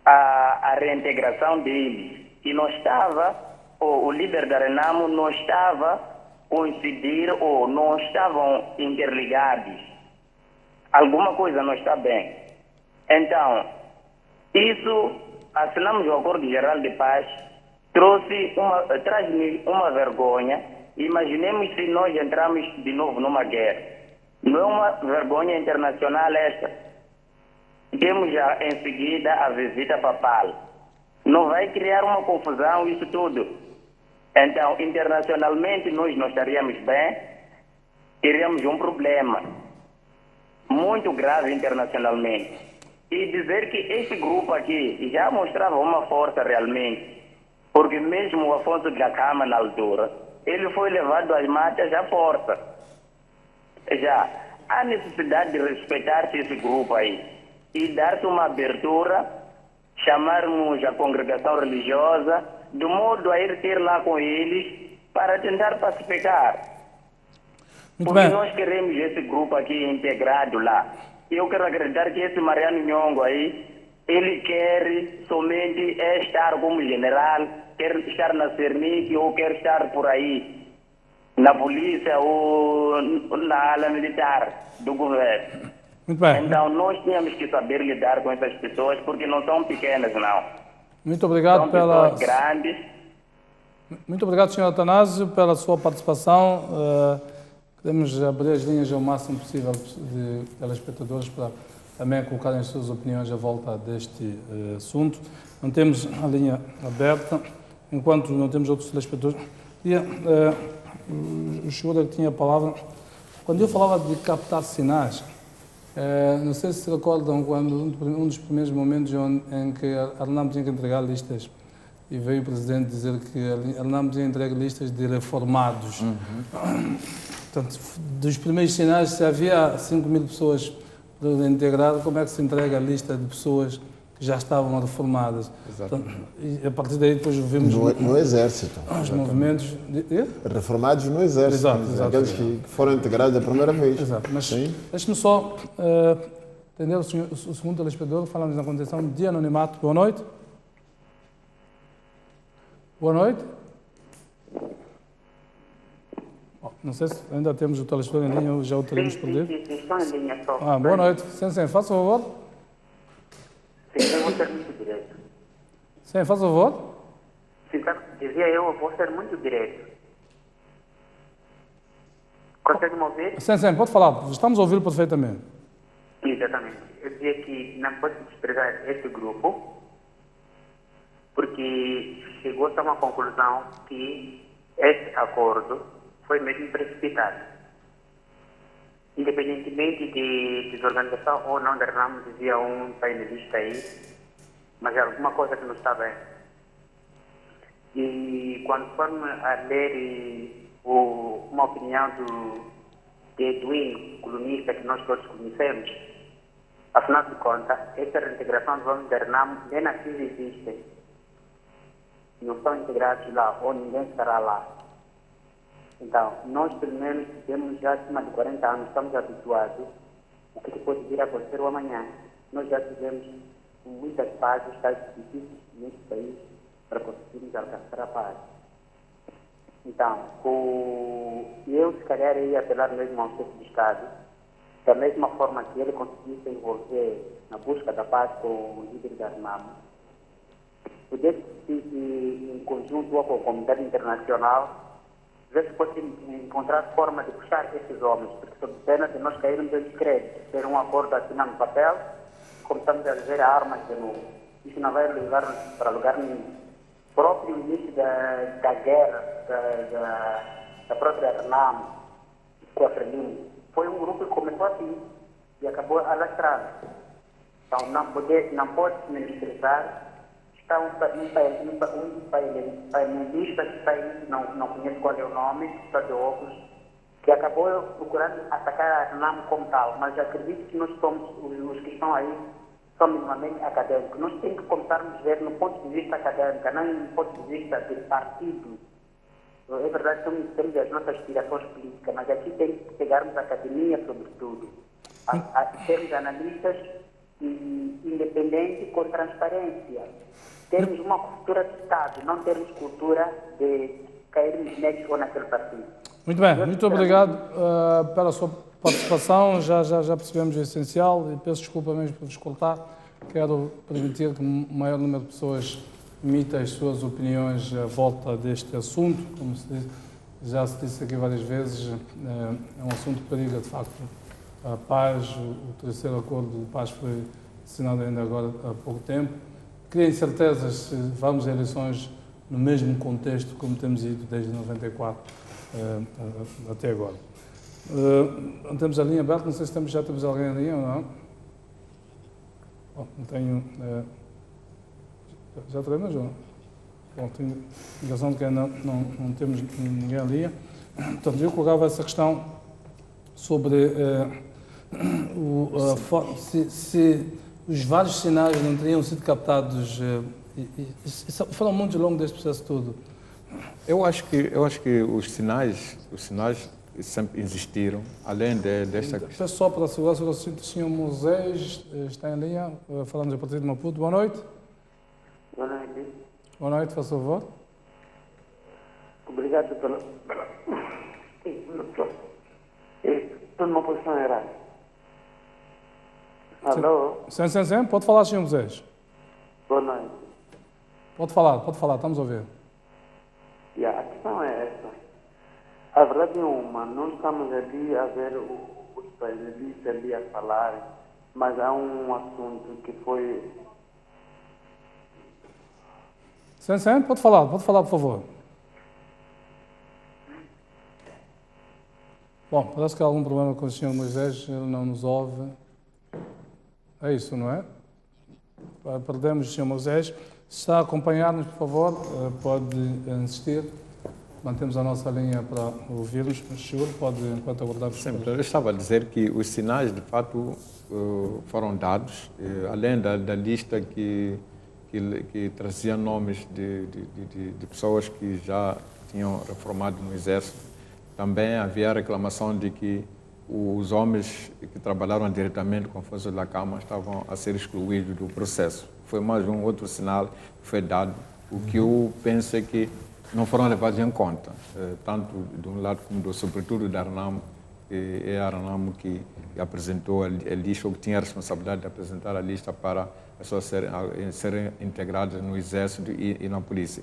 I: a reintegração deles. E não estava, o líder da Renamo não estava coincidir ou não estavam interligados. Alguma coisa não está bem. Então, isso, assinamos o Acordo Geral de Paz, traz-me uma vergonha. Imaginemos se nós entramos de novo numa guerra. Não é uma vergonha internacional esta. Temos já em seguida a visita papal. Não vai criar uma confusão isso tudo. Então, internacionalmente nós não estaríamos bem, teríamos um problema muito grave internacionalmente. E dizer que este grupo aqui já mostrava uma força realmente, porque mesmo o Afonso da Cama na altura, ele foi levado às matas à força. Já há necessidade de respeitar-se esse grupo aí e dar-se uma abertura, chamarmos a congregação religiosa, de modo a ir ter lá com eles para tentar pacificar.
A: Muito
I: porque
A: bem.
I: nós queremos esse grupo aqui integrado lá. Eu quero acreditar que esse Mariano Nhongo aí, ele quer somente estar como general, quer estar na Cernic ou quer estar por aí, na polícia ou na ala militar do governo.
A: Muito bem.
I: Então nós tínhamos que saber lidar com essas pessoas, porque não são pequenas, não.
A: Muito obrigado
I: São
A: pela...
I: pessoas grandes.
A: Muito obrigado, Sr. Atanásio, pela sua participação. Queremos abrir as linhas ao máximo possível de telespectadores para também colocarem as suas opiniões à volta deste assunto. Mantemos a linha aberta, enquanto não temos outros telespectadores. O senhor que tinha a palavra. Quando eu falava de captar sinais, não sei se se recordam quando um dos primeiros momentos em que a RENAMO tinha que entregar listas e veio o Presidente dizer que a RENAMO tinha entregue listas de reformados. Portanto, dos primeiros sinais, se havia 5.000 pessoas para integrar, como é que se entrega a lista de pessoas que já estavam reformadas? Portanto, e a partir daí depois vimos...
H: No Exército.
A: Os movimentos...
H: Reformados no Exército.
A: Exato.
H: Aqueles que foram integrados a primeira vez.
A: Exato. Mas deixe-me só atender o segundo telespectador, falamos na condição de anonimato. Boa noite. Boa noite. Não sei se ainda temos o telespectador em linha ou já o teremos perdido.
J: Sim, estão em linha só.
A: Boa noite. Sim, faça favor.
J: Sim, eu vou ser muito direto.
A: Sim, faça favor.
J: Sim, dizia eu vou ser muito direto. Consegue me ouvir?
A: Sim, pode falar. Estamos a ouvi-lo perfeitamente.
J: Exatamente. Eu dizia que não pode desprezar este grupo, porque chegou-se a uma conclusão que este acordo foi mesmo precipitado. Independentemente de desorganização ou não da RENAMO, dizia um painelista aí, mas é alguma coisa que não está bem. E quando formos a ler uma opinião de Edwin, colunista que nós todos conhecemos, afinal de contas, esta reintegração dos homens da RENAMO nem assim existe. Não estão integrados lá, ou ninguém estará lá. Então, nós pelo menos temos já acima de 40 anos, estamos habituados ao que pode vir a acontecer o amanhã. Nós já tivemos muitas fases, tais difíceis neste país, para conseguirmos alcançar a paz. Então, eu se calhar ia apelar mesmo ao chefe de Estado, da mesma forma que ele conseguiu se envolver na busca da paz com o líder da RENAMO, pudesse, em conjunto com a comunidade internacional, ver se pode encontrar forma de puxar esses homens, porque sob pena de nós cairmos em descrédito, ter um acordo assinado no papel, começamos a ver armas de novo. Isso não vai levar para lugar nenhum. O próprio início da guerra, da própria RENAMO, com a Frelimo, foi um grupo que começou assim e acabou alastrando. Então não pode se menosprezar. Está um painelista que está aí, não conheço qual é o nome, está de óculos, que acabou procurando atacar a RNAM como tal, mas acredito que nós somos, os que estão aí, são minimamente acadêmicos. Nós temos que começarmos a ver no ponto de vista acadêmico, não no ponto de vista de partido. É verdade que temos as nossas aspirações políticas, mas aqui tem que pegarmos a academia, sobretudo, a sermos analistas independentes com transparência. Termos uma cultura de Estado, não termos cultura de cairmos neles ou naquele partido.
A: Muito bem, muito obrigado pela sua participação. Já percebemos o essencial e peço desculpa mesmo por vos cortar. Quero permitir que o maior número de pessoas emita as suas opiniões à volta deste assunto. Como já se disse aqui várias vezes, é um assunto que periga, de facto, a paz. O terceiro acordo de paz foi assinado ainda agora há pouco tempo. Cria incertezas se vamos a eleições no mesmo contexto como temos ido desde 94 até agora. Temos a linha aberta, não sei se já temos alguém em linha ou não. Bom, não tenho... já teremos, João? Bom, tenho indicação de que não temos ninguém em linha. Portanto, eu colocava essa questão sobre se os vários sinais não teriam sido captados, foram muito ao longo deste processo todo.
F: Eu acho que os sinais sempre existiram, além desta questão.
A: Peço só para assegurar se o Sr. Moisés está em linha, falamos a partir de Maputo. Boa noite.
J: Boa noite.
A: Boa noite, faz favor.
J: Obrigado pela... Estou numa posição errada. Alô?
A: Sim, pode falar, Sr. Moisés.
J: Boa noite.
A: Pode falar, estamos a ouvir.
J: A questão é essa. A verdade é uma, nós estamos ali a ver os painelistas ali a falar, mas há um assunto que foi...
A: Sim, pode falar, por favor. Bom, parece que há algum problema com o Sr. Moisés, ele não nos ouve. É isso, não é? Perdemos o Sr. Moisés. Se está a acompanhar-nos, por favor, pode insistir. Mantemos a nossa linha para ouvirmos, mas senhor pode, enquanto aguardamos.
F: Sim, eu estava a dizer que os sinais, de fato, foram dados, além da lista que trazia nomes de pessoas que já tinham reformado no Exército. Também havia a reclamação de que os homens que trabalharam diretamente com a Força da Cama estavam a ser excluídos do processo. Foi mais um outro sinal que foi dado. O que eu penso é que não foram levados em conta, tanto de um lado como do, sobretudo da RNAM, que é a RNAM que apresentou a lista, ou que tinha a responsabilidade de apresentar a lista para as pessoas serem integradas no Exército e na Polícia.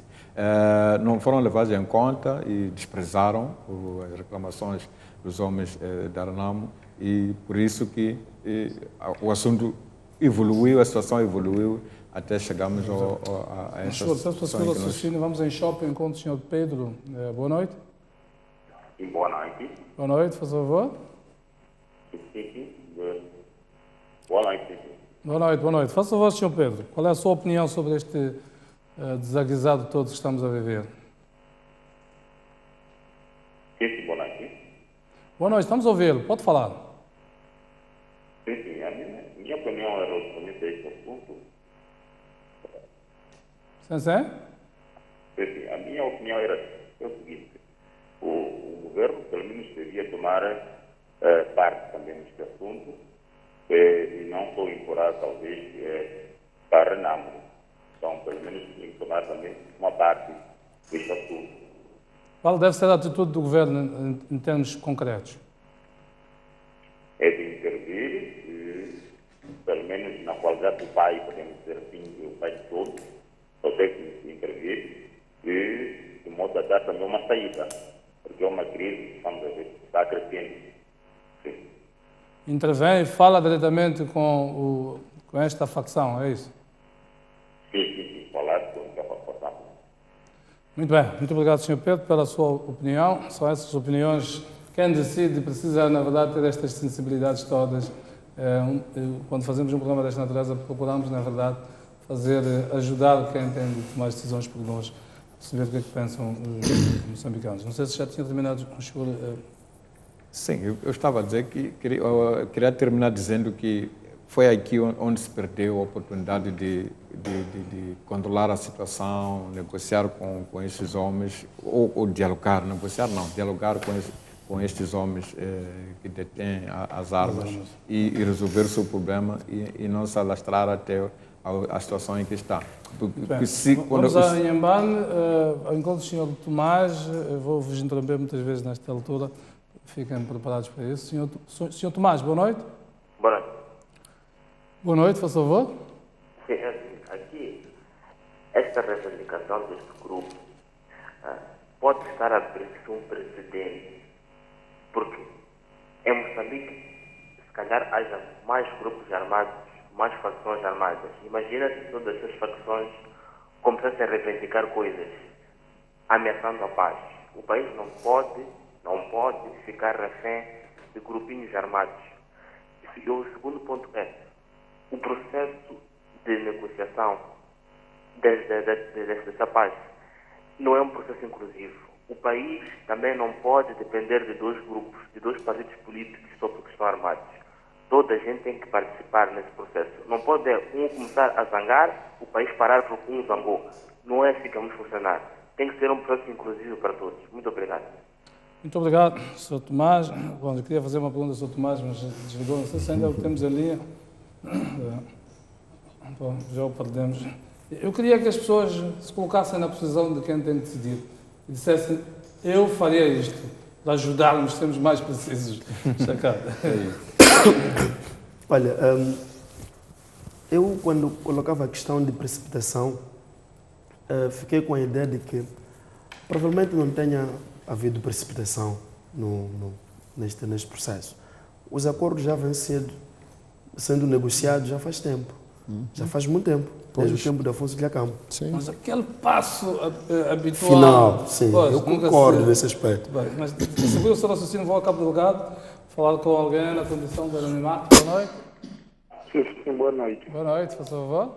F: Não foram levados em conta e desprezaram as reclamações dos homens da RNAM e por isso que o assunto evoluiu, a situação evoluiu até chegarmos a essa situação.
A: Vamos em shopping com o Sr. Pedro. Boa noite.
K: Boa noite.
A: Boa noite, por favor.
K: Boa noite.
A: Boa noite. Faça favor, Sr. Pedro. Qual é a sua opinião sobre este desaguisado todo que estamos a viver?
K: Boa noite.
A: Boa noite, estamos a ouvi-lo. Pode falar.
K: Sim. A minha opinião é relativamente a este assunto.
A: Sim.
K: A minha opinião era o seguinte. O governo, pelo menos, devia tomar parte também neste assunto e não só incorporar, talvez, para a RNAM. Então, pelo menos, tem que tomar também uma parte deste assunto.
A: Qual deve ser a atitude do governo em termos concretos?
K: É de intervir, pelo menos na qualidade do pai, podemos dizer assim, o pai de todos, só tem que intervir e de modo a dar também uma saída, porque é uma crise, estamos a ver, que está crescendo. Sim.
A: Intervém e fala diretamente com esta facção, é isso?
K: Sim, falar com esta facção.
A: Muito bem, muito obrigado, Sr. Pedro, pela sua opinião. São essas opiniões quem decide precisa, na verdade, ter estas sensibilidades todas. Quando fazemos um programa desta natureza, procuramos, na verdade, ajudar quem tem de tomar decisões por nós, perceber o que é que pensam os moçambicanos. Não sei se já tinha terminado com o senhor.
F: Sim, eu estava a dizer que queria terminar dizendo que foi aqui onde se perdeu a oportunidade de controlar a situação, negociar com estes homens, ou dialogar, negociar não, dialogar com estes homens que detêm as armas e resolver o seu problema e não se alastrar até a situação em que está.
A: Vamos a Inhambane, ao encontro do Sr. Tomás, eu vou-vos interromper muitas vezes nesta altura, fiquem preparados para isso. Sr. Tomás, boa noite.
L: Boa noite.
A: Boa noite, por favor.
L: Sim, aqui, esta reivindicação deste grupo pode estar a abrir-se um precedente, porque em Moçambique, se calhar, haja mais grupos armados, mais facções armadas. Imagina se todas essas facções começassem a reivindicar coisas, ameaçando a paz. O país não pode ficar refém de grupinhos armados. E o segundo ponto é, o processo de negociação dessa paz não é um processo inclusivo. O país também não pode depender de dois grupos, de dois partidos políticos só porque estão armados. Toda a gente tem que participar nesse processo. Não pode um começar a zangar, o país parar porque um zangou. Não é assim que vamos funcionar. Tem que ser um processo inclusivo para todos. Muito obrigado.
A: Muito obrigado, Sr. Tomás. Bom, eu queria fazer uma pergunta ao Sr. Tomás, mas desligou. Não sei se ainda o temos ali. Bom, já o perdemos. Eu queria que as pessoas se colocassem na posição de quem tem que decidir e dissessem, eu faria isto, para ajudarmos, sermos mais precisos.
G: Olha, eu quando colocava a questão de precipitação, fiquei com a ideia de que provavelmente não tenha havido precipitação neste processo. Os acordos já vêm sendo negociados já faz tempo, já faz muito tempo, desde o tempo da Afonso de Acampo.
A: Mas aquele passo habitual...
G: Final, sim, eu concordo nesse aspecto.
A: Bem, mas segura o seu raciocínio, vou ao cabo do delegado, falar com alguém na condição de anonimato. Boa noite.
M: Sim, boa noite.
A: Boa noite, por favor.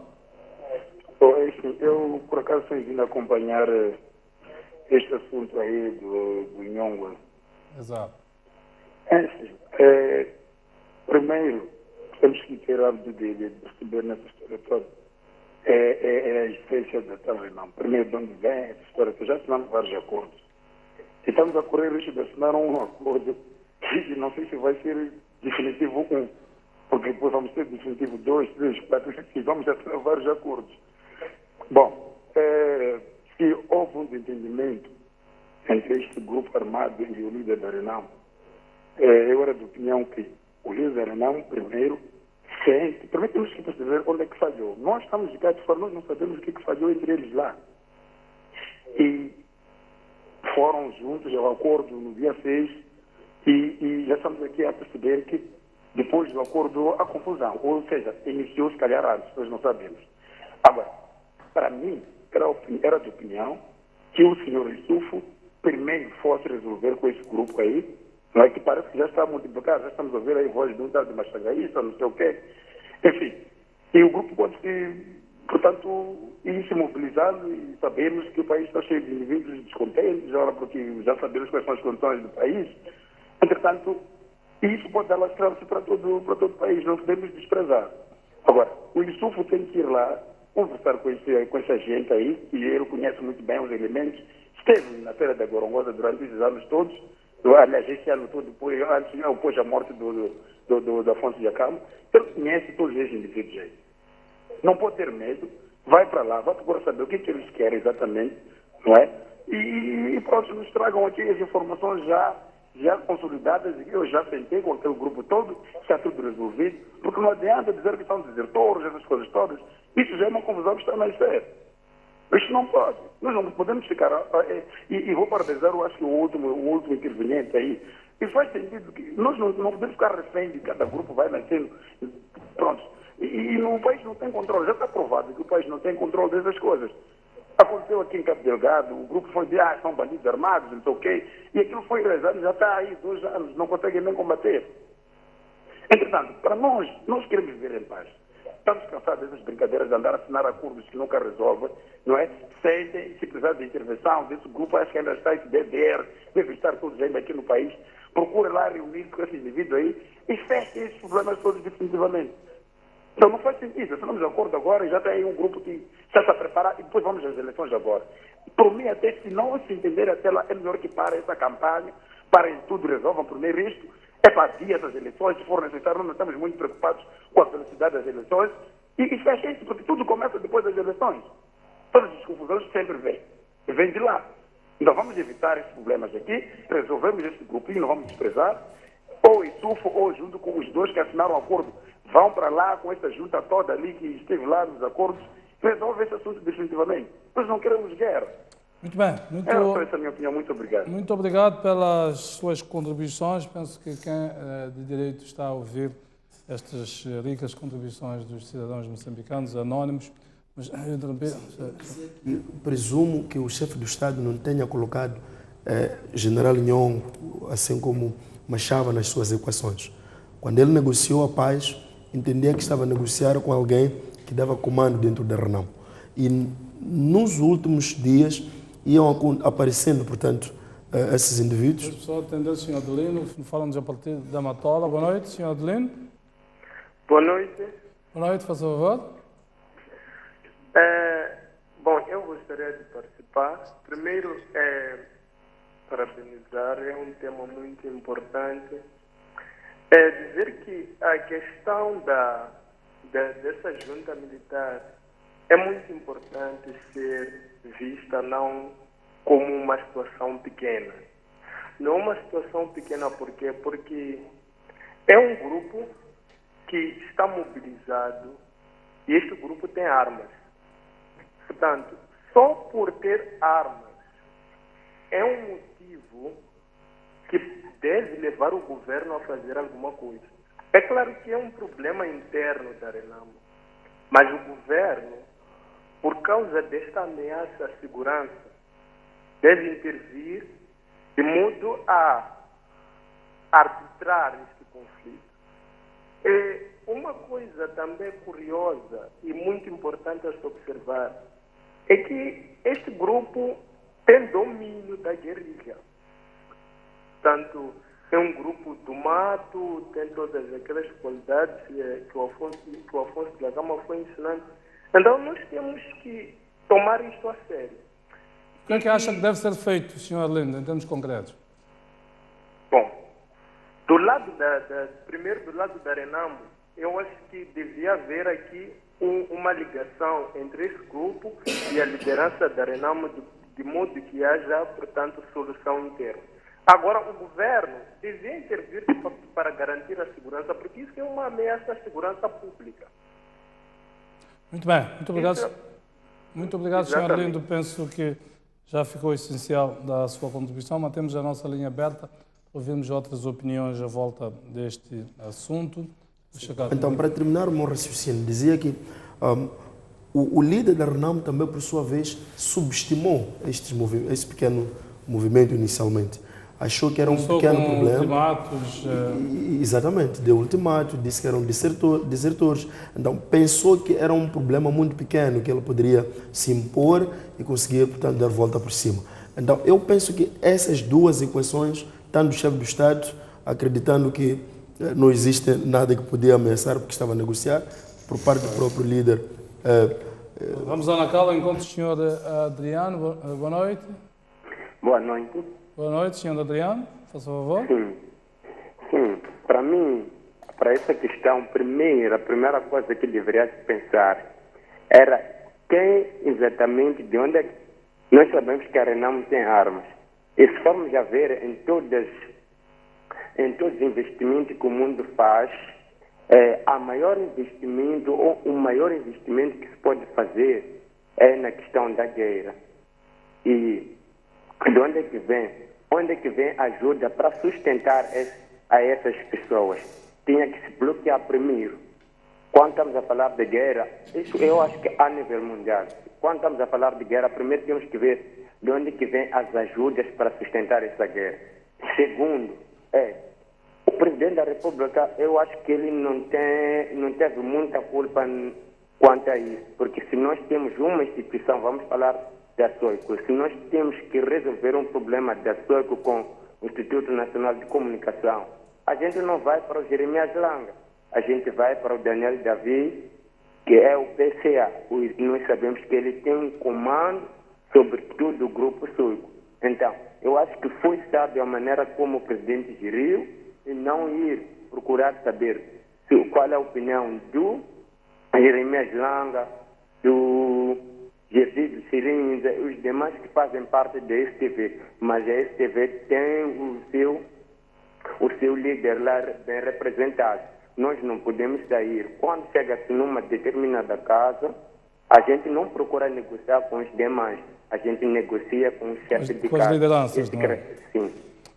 M: Eu, por acaso, tenho vindo acompanhar este assunto aí do Nhongwa.
A: Exato.
M: Primeiro, temos que ter hábito de perceber nessa história toda. É a essência da Renamo. Primeiro, de onde vem essa história? Que já assinamos vários acordos. E estamos a correr risco de assinar um acordo que não sei se vai ser definitivo 1, porque depois vamos ter definitivo 2, 3, 4, e vamos assinar vários acordos. Bom, se houve um desentendimento entre este grupo armado e o líder da Renamo, eu era de opinião que o líder da Renamo, primeiro temos que perceber onde é que falhou. Nós estamos de cá de fora, nós não sabemos o que falhou entre eles lá. E foram juntos ao acordo no dia 6 e já estamos aqui a perceber que depois do acordo há confusão. Ou seja, iniciou-se calhar antes, nós não sabemos. Agora, para mim, era de opinião que o senhor Issoufo primeiro fosse resolver com esse grupo aí, não é que parece que já está multiplicado, já estamos a ver aí voz de um tal de Machagaísta, não sei o quê. Enfim, e o grupo pode se, portanto, ir se mobilizando e sabemos que o país está cheio de indivíduos descontentes, ora porque já sabemos quais são as condições do país. Entretanto, isso pode dar lastrar-se para todo o país, não podemos desprezar. Agora, o Issoufo tem que ir lá, conversar com essa gente aí, e ele conhece muito bem os elementos, esteve na Feira da Gorongosa durante esses anos todos, aliás, esse ano todo, depois da morte do Afonso de Acampo, ele conhece todos esses indivíduos aí. Não pode ter medo, vai para lá, vai procurar saber o que eles querem exatamente, não é? E pronto, nos tragam aqui as informações já consolidadas, e eu já sentei com aquele grupo todo, está tudo resolvido, porque não adianta dizer que são desertores, essas coisas todas. Isso já é uma confusão que está a nascer. Isso não pode. Nós não podemos ficar... E vou parabenizar, eu acho que o último interveniente aí, e faz sentido que nós não podemos ficar refém de cada grupo vai nascendo. Pronto. E o país não tem controle. Já está provado que o país não tem controle dessas coisas. Aconteceu aqui em Cabo Delgado, o grupo foi de, são bandidos armados, não sei o quê, e aquilo foi realizado, já está aí 2 anos, não conseguem nem combater. Entretanto, para nós queremos viver em paz. Estamos cansados dessas brincadeiras de andar a assinar acordos que nunca resolvem, não é? Sentem, se precisar de intervenção desse grupo, acho que ainda está esse DDR, deve estar todos ainda aqui no país, procure lá reunir com esse indivíduo aí e feche esses problemas todos definitivamente. Então não faz sentido, assinamos acordo agora e já tem aí um grupo que já está preparado e depois vamos às eleições agora. Por mim, até se não se entender até lá, é melhor que parem essa campanha, parem tudo, resolvam primeiro isto. É para dia das eleições, se for necessário, não estamos muito preocupados com a velocidade das eleições e fecha isso, porque tudo começa depois das eleições. Todas as confusões sempre vêm de lá. Então vamos evitar esses problemas aqui, resolvemos esse grupinho, não vamos desprezar, ou em tufo, ou junto com os dois que assinaram o acordo, vão para lá com essa junta toda ali que esteve lá nos acordos, resolve esse assunto definitivamente. Nós não queremos guerra.
A: Muito bem.
M: Essa é a minha opinião. Muito obrigado.
A: Muito obrigado pelas suas contribuições. Penso que quem de direito está a ouvir estas ricas contribuições dos cidadãos moçambicanos anónimos. Mas eu
G: presumo que o chefe do Estado não tenha colocado General Nhongo, assim como Machava, nas suas equações. Quando ele negociou a paz, entendia que estava a negociar com alguém que dava comando dentro da Renamo. E nos últimos dias iam aparecendo, portanto, esses indivíduos.
A: Deixa eu só atender o Sr. Adelino, falamos a partir da Matola. Boa noite, Sr. Adelino.
N: Boa noite.
A: Boa noite, faça favor.
N: Bom, eu gostaria de participar. Primeiro, parabenizar, é um tema muito importante. Dizer que a questão dessa junta militar é muito importante ser vista não como uma situação pequena. Não uma situação pequena por quê? Porque é um grupo que está mobilizado e este grupo tem armas. Portanto, só por ter armas é um motivo que deve levar o governo a fazer alguma coisa. É claro que é um problema interno da Renamo, mas o governo, por causa desta ameaça à segurança, deve intervir de modo a arbitrar este conflito. E uma coisa também curiosa e muito importante a se observar é que este grupo tem domínio da guerrilha. Portanto, é um grupo do mato, tem todas aquelas qualidades que o Afonso da Gama foi ensinando. Então, nós temos que tomar isto a sério.
A: O que é que acha que deve ser feito, Sr. Adelino, em termos concretos?
N: Bom, primeiro do lado da Renamo, eu acho que devia haver aqui uma ligação entre esse grupo e a liderança da Renamo, de modo que haja, portanto, solução interna. Agora, o governo devia intervir para garantir a segurança, porque isso é uma ameaça à segurança pública.
A: Muito bem, muito obrigado. Muito obrigado, Sr. Lindo. Penso que já ficou essencial da sua contribuição. Mantemos a nossa linha aberta, ouvimos outras opiniões à volta deste assunto.
G: Então, para terminar o meu raciocínio, dizia que o líder da Renamo também, por sua vez, subestimou este pequeno movimento inicialmente. Achou que era um pequeno problema.
A: Ultimatos.
G: Exatamente, deu ultimato, disse que eram desertores. Então, pensou que era um problema muito pequeno, que ele poderia se impor e conseguir, portanto, dar volta por cima. Então, eu penso que essas duas equações, tanto o chefe do Estado, acreditando que não existe nada que podia ameaçar porque estava a negociar, por parte do próprio líder.
A: Vamos lá na cala, encontro o Sr. Adriano. Boa noite.
J: Boa noite.
A: Boa noite, Sr. Adriano. Faça favor.
J: Sim. Para mim, para essa questão, a primeira coisa que deveria se pensar era quem exatamente, de onde é que nós sabemos que a Renamo tem armas. E se formos a ver em todos os investimentos que o mundo faz, o maior investimento que se pode fazer é na questão da guerra. E de onde é que vem? Onde é que vem ajuda para sustentar a essas pessoas? Tinha que se bloquear primeiro. Quando estamos a falar de guerra, isso eu acho que a nível mundial.
O: quando estamos a falar de guerra, primeiro temos que ver de onde que vêm as ajudas para sustentar essa guerra. Segundo, o presidente da República, eu acho que ele não teve muita culpa quanto a isso, porque se nós temos uma instituição, vamos falar da SOICO, se nós temos que resolver um problema da SOICO com o Instituto Nacional de Comunicação, a gente não vai para o Jeremias Langa, a gente vai para o Daniel Davi, que é o PCA. Nós sabemos que ele tem um comando sobre todo o grupo SOICO. Então, eu acho que foi sábio a maneira como o presidente geriu e não ir procurar saber qual é a opinião do Jeremias Langa, do Gerdido Sirinza e os demais que fazem parte da STV. Mas a STV tem o seu líder lá bem representado. Nós não podemos sair. Quando chega-se numa determinada casa, a gente não procura negociar com os demais. A gente negocia com o chefe de casa.
A: Com as lideranças, não é?
O: Sim.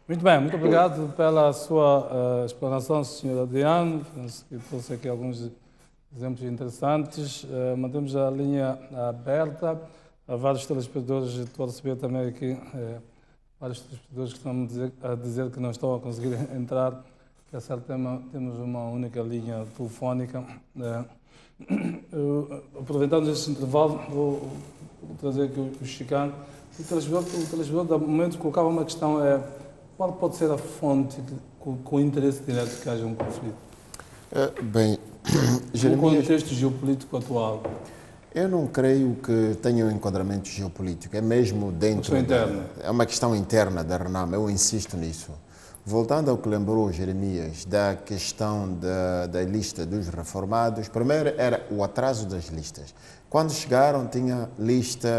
A: Muito bem, muito obrigado pela sua explanação, Sr. Adriano. Penso que trouxe aqui alguns exemplos interessantes. Mantemos a linha aberta. Há vários telespectadores, estou a receber também aqui vários telespectadores que estão a dizer que não estão a conseguir entrar. Que a certo tema temos uma única linha telefónica. Aproveitando este intervalo, vou trazer aqui o Chicano. O telespectador, do momento, colocava uma questão: qual pode ser a fonte com o interesse direto que haja um conflito? No contexto geopolítico atual.
H: Eu não creio que tenha um enquadramento geopolítico, é mesmo dentro. É uma questão interna da RENAM, eu insisto nisso. Voltando ao que lembrou Jeremias, da questão da lista dos reformados, primeiro era o atraso das listas. Quando chegaram, tinha lista,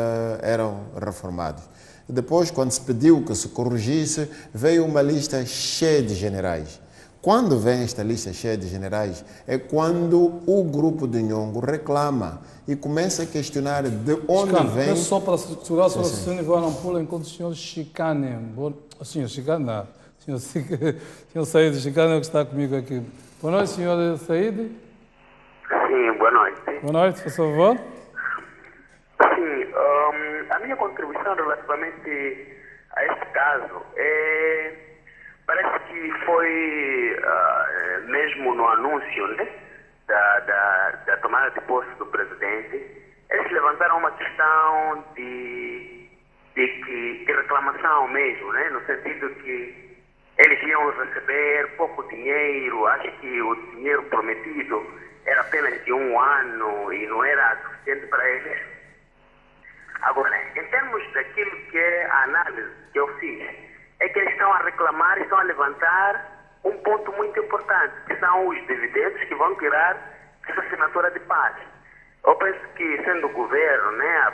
H: eram reformados. Depois, quando se pediu que se corrigisse, veio uma lista cheia de generais. Quando vem esta lista cheia de generais, é quando o grupo de Nhongo reclama e começa a questionar de onde vem...
A: Só para segurar a sua raciocínio, vou não pular enquanto o senhor Chicane. O senhor Chicane, não. Senhor Saíde Chicane é o que está comigo aqui. Boa noite, senhor Saíde.
P: Sim, boa noite.
A: Boa noite, por favor.
P: Sim, a minha contribuição relativamente a este caso parece que foi mesmo no anúncio, né, da tomada de posse do presidente, eles levantaram uma questão de reclamação mesmo, né, no sentido que eles iam receber pouco dinheiro, acho que o dinheiro prometido era apenas de 1 ano e não era suficiente para eles. Agora, em termos daquilo que é a análise que eu fiz, é que eles estão a reclamar, estão a levantar um ponto muito importante, que são os dividendos que vão tirar essa assinatura de paz. Eu penso que, sendo o governo, né,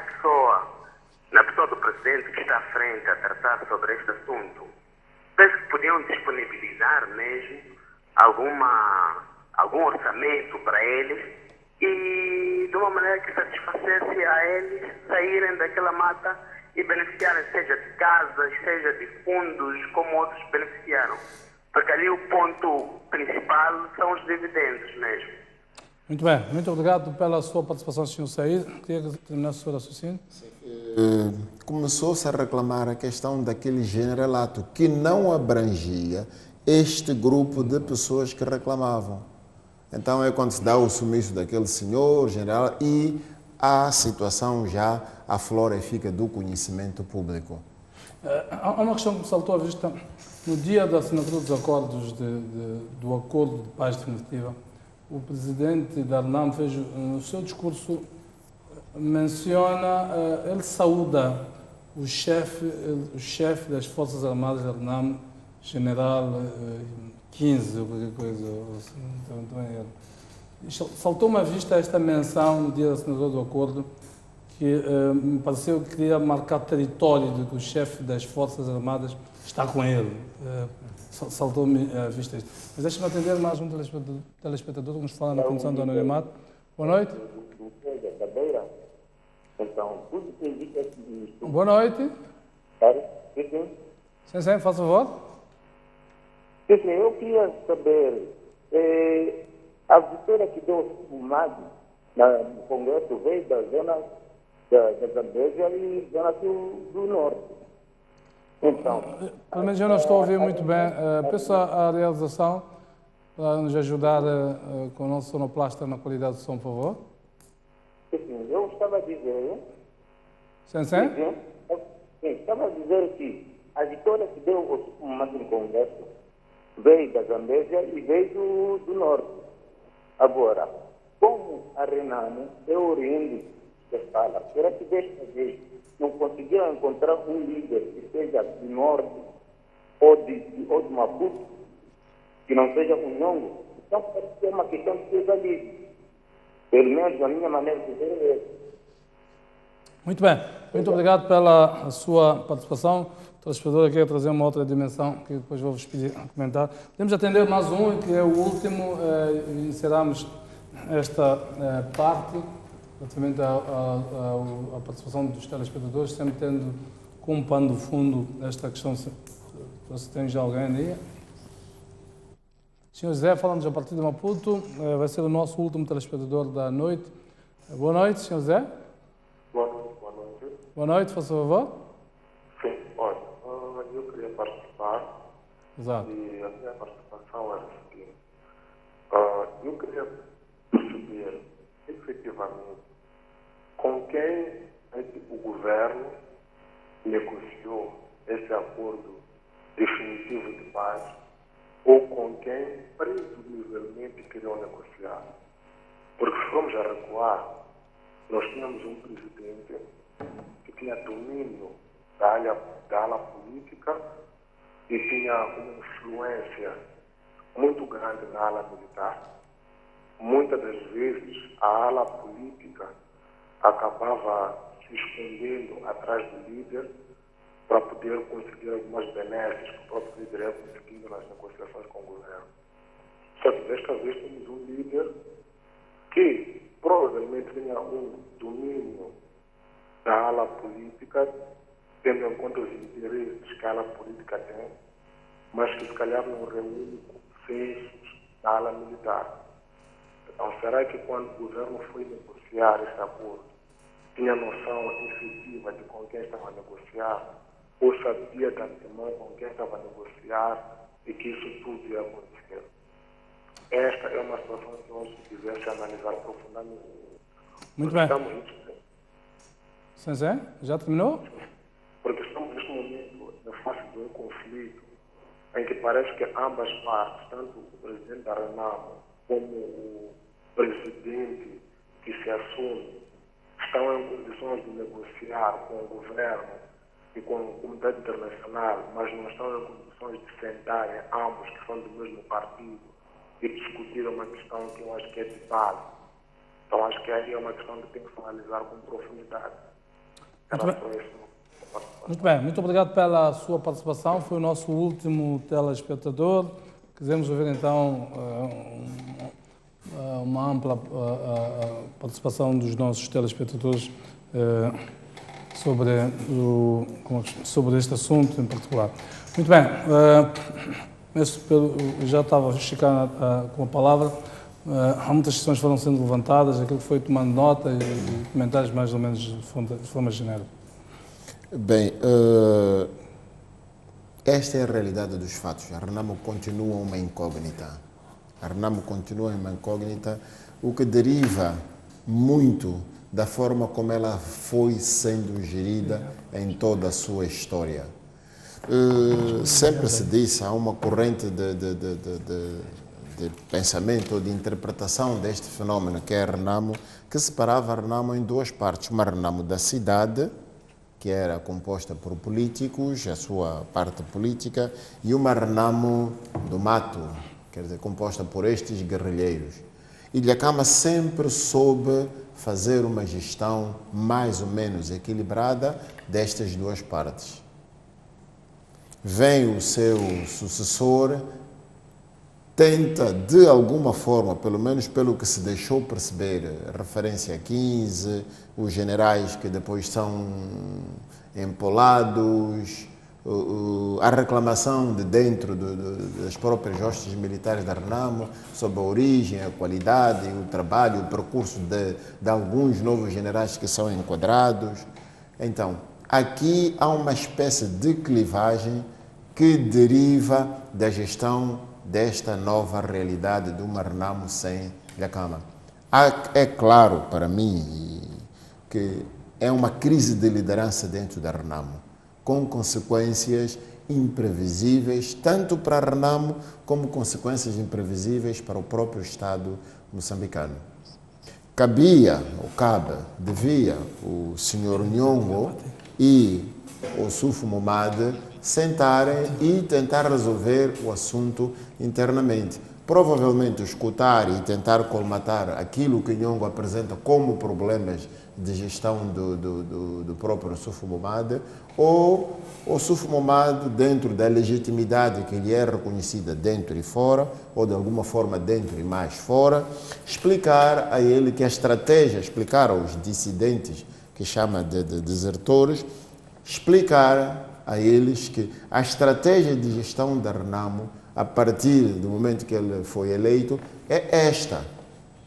P: na pessoa do presidente que está à frente a tratar sobre este assunto, penso que podiam disponibilizar mesmo algum orçamento para eles e de uma maneira que satisfacesse a eles saírem daquela mata e beneficiarem, seja de casas, seja de fundos, como outros beneficiaram. Porque ali o ponto principal são os dividendos mesmo.
A: Muito bem, muito obrigado pela sua participação, Sr. Saíd. Queria terminar o seu raciocínio?
H: Começou-se a reclamar a questão daquele generalato que não abrangia este grupo de pessoas que reclamavam. Então é quando se dá o sumiço daquele senhor general e a situação já aflora e fica do conhecimento público.
A: Há uma questão que me saltou à vista. No dia da assinatura dos acordos do Acordo de Paz Definitiva, o presidente da RENAM fez, no seu discurso, ele saúda o chefe das Forças Armadas da RENAM, general 15 ou qualquer coisa. Saltou-me à vista esta menção no dia da assinatura do acordo, que me pareceu que queria marcar território de que o chefe das Forças Armadas está com ele. Saltou-me à vista isto. Mas deixa-me atender mais um telespectador que nos fala na Comissão do Anonimato. Boa noite. Boa noite. Sim, faz favor.
Q: Sim, eu queria saber, a vitória que deu o MAG no Congresso veio da zona da Zambésia e Zona do Norte. Então,
A: pelo menos eu não estou a ouvir muito bem. Peço a realização para nos ajudar com o nosso sonoplasta na qualidade do som, por favor.
Q: Sim, eu estava a dizer...
A: Sim.
Q: Sim, estava a dizer que a vitória que deu o Máximo Congresso veio da Zambésia e veio do Norte. Agora, como a Renamo é oriente da sala, será que desta vez não conseguiram encontrar um líder que seja do Norte ou de Maputo, que não seja um Nhongo? Então, parece que é uma questão de pluralismo. Pelo menos, a minha maneira de ver é essa.
A: Muito bem. Muito obrigado pela sua participação. O telespectador quer trazer uma outra dimensão que depois vou-vos pedir a comentar. Podemos atender mais um, que é o último, e encerramos esta parte, relativamente à participação dos telespectadores, sempre tendo como pano de fundo esta questão, se tem já alguém aí. Senhor José, falamos a partir de Maputo, vai ser o nosso último telespectador da noite. Boa noite, Senhor José.
R: Boa noite.
A: Boa noite, por favor.
R: Sim, olha, eu queria participar.
A: Exato.
R: E a minha participação era a seguinte. Eu queria perceber, efetivamente, com quem é que o governo negociou esse acordo definitivo de paz ou com quem presumivelmente queriam negociar. Porque se formos a recuar, nós tínhamos um presidente que tinha domínio da ala política e tinha uma influência muito grande na ala militar. Muitas das vezes a ala política acabava se escondendo atrás do líder para poder conseguir algumas benesses que o próprio líder ia conseguindo nas negociações com o governo. Só que desta vez temos um líder que provavelmente tinha um domínio da ala política, tendo em conta os interesses que a ala política tem, mas que se calhar não reúne consensos da ala militar. Então, será que quando o governo foi negociar esse acordo, tinha noção efetiva de com quem estava a negociar, ou sabia de antemão com quem estava a negociar e que isso tudo ia acontecer? Esta é uma situação que nós devemos analisar profundamente.
A: Muito bem.
R: Estamos
A: Zé, já terminou?
R: Porque estamos neste momento na face de um conflito em que parece que ambas partes, tanto o presidente da Renamo como o presidente que se assume, estão em condições de negociar com o governo e com a comunidade internacional, mas não estão em condições de sentarem ambos que são do mesmo partido e discutir uma questão que eu acho que é de base. Então acho que aí é uma questão que tem que se analisar com profundidade.
A: Muito bem, muito obrigado pela sua participação. Foi o nosso último telespectador. Quisemos ouvir então uma ampla participação dos nossos telespectadores sobre este assunto em particular. Muito bem, já estava a chegar com a palavra. Há muitas questões que foram sendo levantadas, aquilo que foi tomando nota e comentários mais ou menos de forma genérica.
H: Bem, esta é a realidade dos fatos. A Renamo continua uma incógnita. A Renamo continua uma incógnita, o que deriva muito da forma como ela foi sendo gerida em toda a sua história. Sempre se disse, há uma corrente de pensamento ou de interpretação deste fenómeno que é a Renamo, que separava a Renamo em duas partes. Uma Renamo da cidade, que era composta por políticos, a sua parte política, e uma Renamo do mato, quer dizer, composta por estes guerrilheiros. Ilha Cama sempre soube fazer uma gestão mais ou menos equilibrada destas duas partes. Vem o seu sucessor, tenta de alguma forma, pelo menos pelo que se deixou perceber, referência a 15, os generais que depois são empolados, a reclamação de dentro das próprias hostes militares da Renamo sobre a origem, a qualidade, o trabalho, o percurso de alguns novos generais que são enquadrados. Então, aqui há uma espécie de clivagem que deriva da gestão desta nova realidade de uma Renamo sem Gakama. É claro para mim que é uma crise de liderança dentro da Renamo, com consequências imprevisíveis, tanto para a Renamo como consequências imprevisíveis para o próprio Estado moçambicano. Devia o senhor Nhongo e o Sufo Momade sentarem e tentar resolver o assunto internamente. Provavelmente escutar e tentar colmatar aquilo que Nhongo apresenta como problemas de gestão do próprio Sufo Momade, ou o Sufo Momade, dentro da legitimidade que lhe é reconhecida dentro e fora, ou de alguma forma dentro e mais fora, explicar a ele que a estratégia, explicar aos dissidentes, que chama de desertores, explicar a eles que a estratégia de gestão da Renamo, a partir do momento que ele foi eleito, é esta,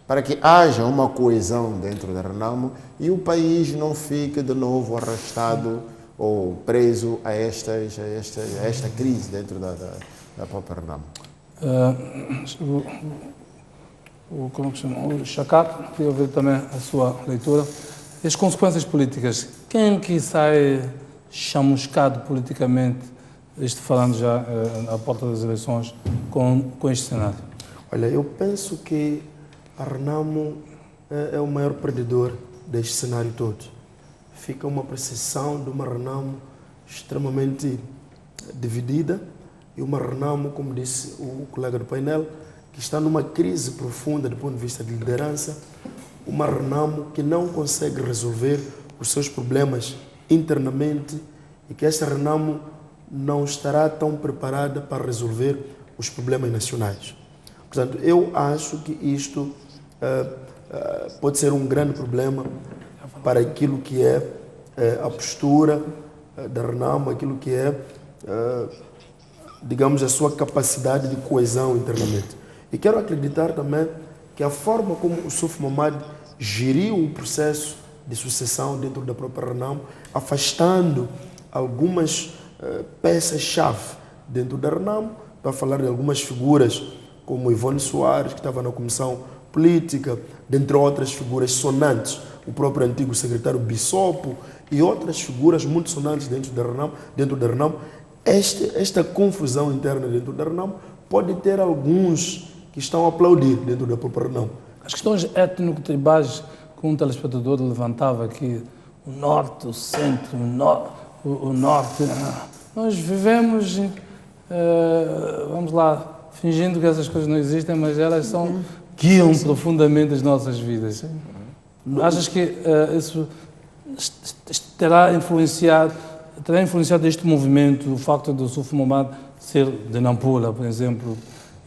H: para que haja uma coesão dentro da Renamo e o país não fique de novo arrastado ou preso a esta crise dentro da própria Renamo.
A: O Chacato, queria ouvir também a sua leitura. As consequências políticas, quem que sai chamuscado politicamente, isto falando já à porta das eleições, com este cenário?
G: Olha, eu penso que a Renamo é o maior perdedor deste cenário todo. Fica uma percepção de uma Renamo extremamente dividida e uma Renamo, como disse o colega do painel, que está numa crise profunda do ponto de vista de liderança, uma Renamo que não consegue resolver os seus problemas internamente e que esta Renamo não estará tão preparada para resolver os problemas nacionais. Portanto, eu acho que isto pode ser um grande problema para aquilo que é a postura da Renamo, aquilo que é, digamos, a sua capacidade de coesão internamente. E quero acreditar também que a forma como o Sufo Momade geriu o processo de sucessão dentro da própria Renamo, afastando algumas peças-chave dentro da Renamo, para falar de algumas figuras como Ivone Soares, que estava na comissão política, dentre outras figuras sonantes, o próprio antigo secretário Bissopo e outras figuras muito sonantes dentro da Renamo. Esta confusão interna dentro da Renamo pode ter alguns que estão a aplaudir dentro da própria Renamo.
A: As questões étnico-tribais que um telespectador levantava aqui, o norte, o centro, o norte, nós vivemos, vamos lá, fingindo que essas coisas não existem, mas elas guiam profundamente as nossas vidas. Achas que isso terá influenciado este movimento, o facto do Sufo Momade ser de Nampula, por exemplo,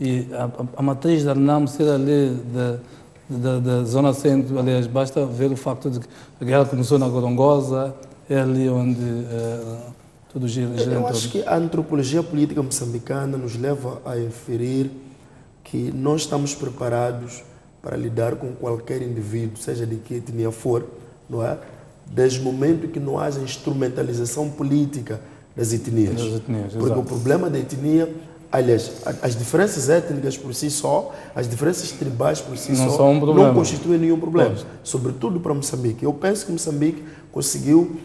A: e a matriz da Renamo ser ali da zona centro? Aliás, basta ver o facto de que a guerra começou na Gorongosa, é ali onde tudo gira em torno.
G: Eu acho que a antropologia política moçambicana nos leva a inferir que nós estamos preparados para lidar com qualquer indivíduo, seja de que etnia for, não é? Desde o momento que não haja instrumentalização política das etnias. Porque
A: exato.
G: O problema da etnia, aliás, as diferenças étnicas por si só, as diferenças tribais por si só, não constituem nenhum problema. Sobretudo para Moçambique. Eu penso que Moçambique conseguiu